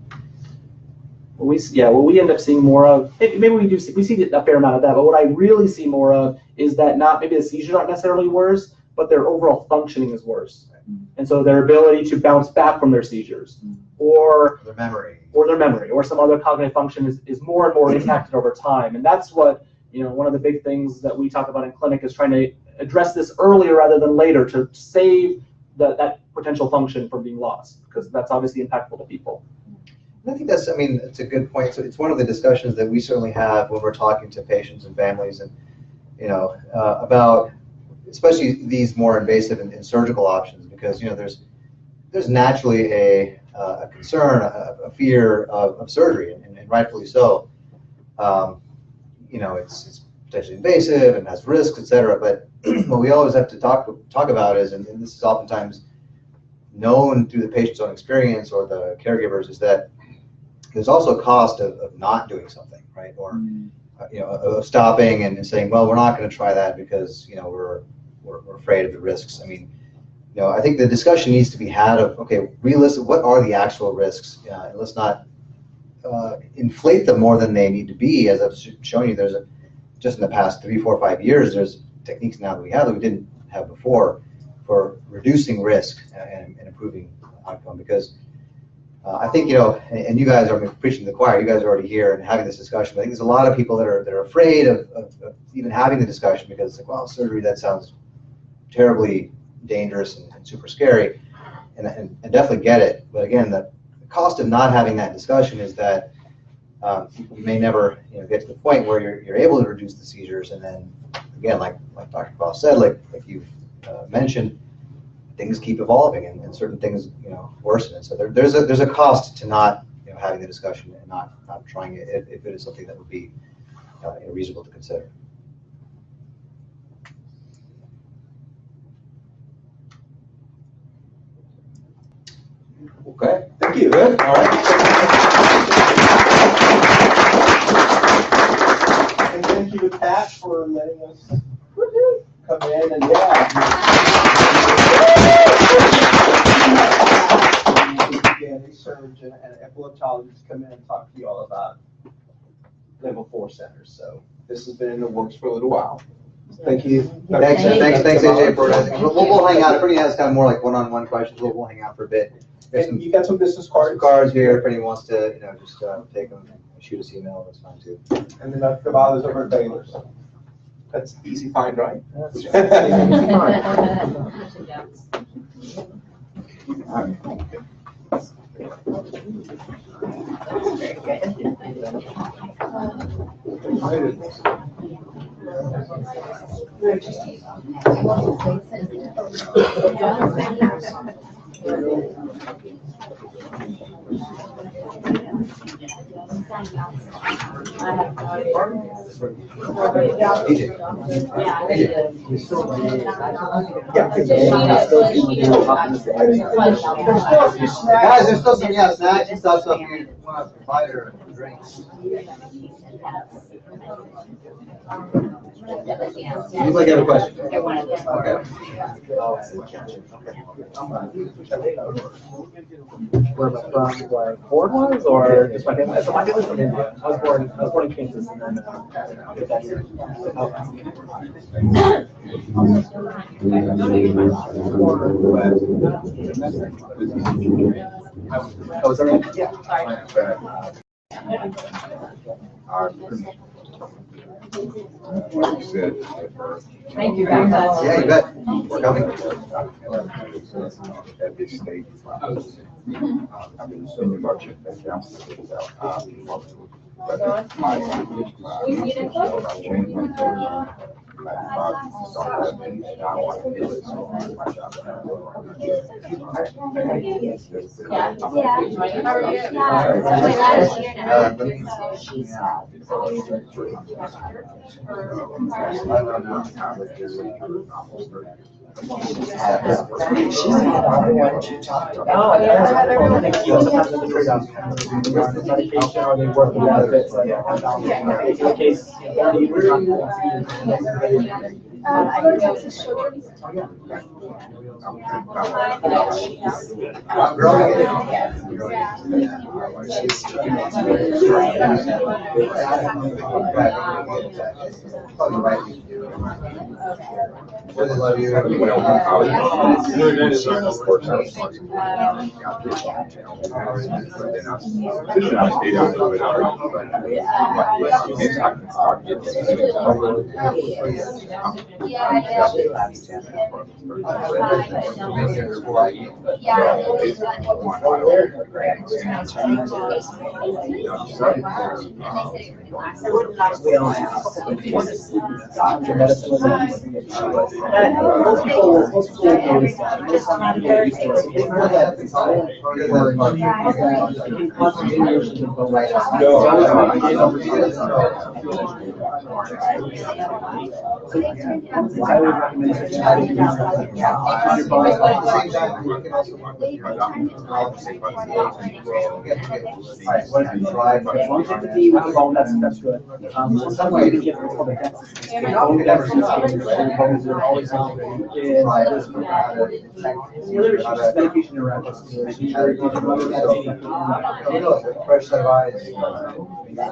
What we end up seeing more of, maybe we see a fair amount of that, but what I really see more of is that maybe the seizures aren't necessarily worse, but their overall functioning is worse. And so their ability to bounce back from their seizures, or their memory, or some other cognitive function is more and more impacted over time. And that's what, one of the big things that we talk about in clinic is trying to address this earlier rather than later to save that potential function from being lost, because that's obviously impactful to people. And I think it's a good point. So it's one of the discussions that we certainly have when we're talking to patients and families, and about especially these more invasive and surgical options, because there's naturally a concern, a fear of surgery, and rightfully so. It's potentially invasive and has risks, etc. But what we always have to talk about is, and this is oftentimes known through the patient's own experience or the caregivers, is that there's also a cost of not doing something, right? Or of stopping and saying, well, we're not going to try that because we're afraid of the risks. I mean, I think the discussion needs to be had of, okay, realistic, what are the actual risks? And let's not inflate them more than they need to be. As I've shown you, just in the past 3, 4, 5 years, there's techniques now that we have that we didn't have before for reducing risk and improving outcome. Because I think, and you guys are preaching to the choir, you guys are already here and having this discussion, but I think there's a lot of people that are afraid of even having the discussion, because it's like, well, surgery, that sounds terribly dangerous and super scary, and definitely get it. But again, the cost of not having that discussion is that you may never get to the point where you're able to reduce the seizures, and then again, like Dr. Gavvala said, like you've mentioned, things keep evolving and certain things worsen. And so there's a cost to not having the discussion and not trying it if it is something that would be reasonable to consider. Okay, thank you. Good. All right. And thank you to Pat for letting us come in and again, a surgeon and an epileptologist come in and talk to you all about level 4 centers. So this has been in the works for a little while. Thank you. Thanks, AJ, for it. We'll hang out. If anyone has kind of more like one-on-one questions, we'll hang out for a bit. And you got some business cards. Cards here. If anyone wants to, just take them and shoot us an email. That's fine too. And then Dr. Gavvala is over at Baylor. That's easy find, right? Guys, there's still some snacks and stuff, so if you want to buy or drinks. Seems like you have a question. Okay. Where am I from? Like board-wise, or just my family? So my family's from India. I was born in Kansas, and then I moved out here. Oh, is that right? Yeah. Thank you very much. Yeah, you bet. We're coming. At this stage, I've been spending much of that downstairs out. But my Medication, or they work with benefits, in case Really love you. most people notice that. Most people get used to I would recommend that's good. Sometimes you can get what's called a medication interactions. Fresh set of eyes. They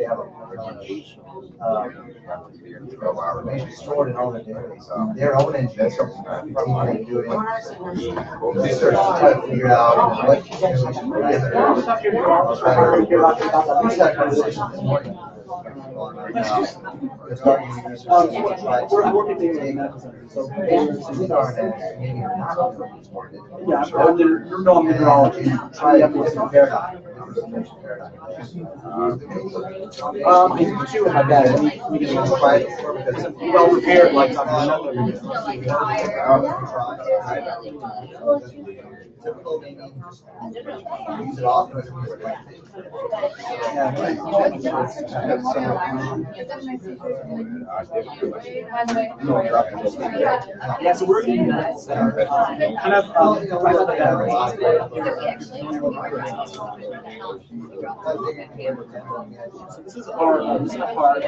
have information stored in all the database. Their own engineers probably doing research to try to figure out what information we're getting. We just had a conversation this morning. We're working together in the medical center. So no, I'm neurology. I have to compare. I do too with my dad. We get well prepared, like typical maybe use it often. Yeah, so we're in that kind of so this is our part.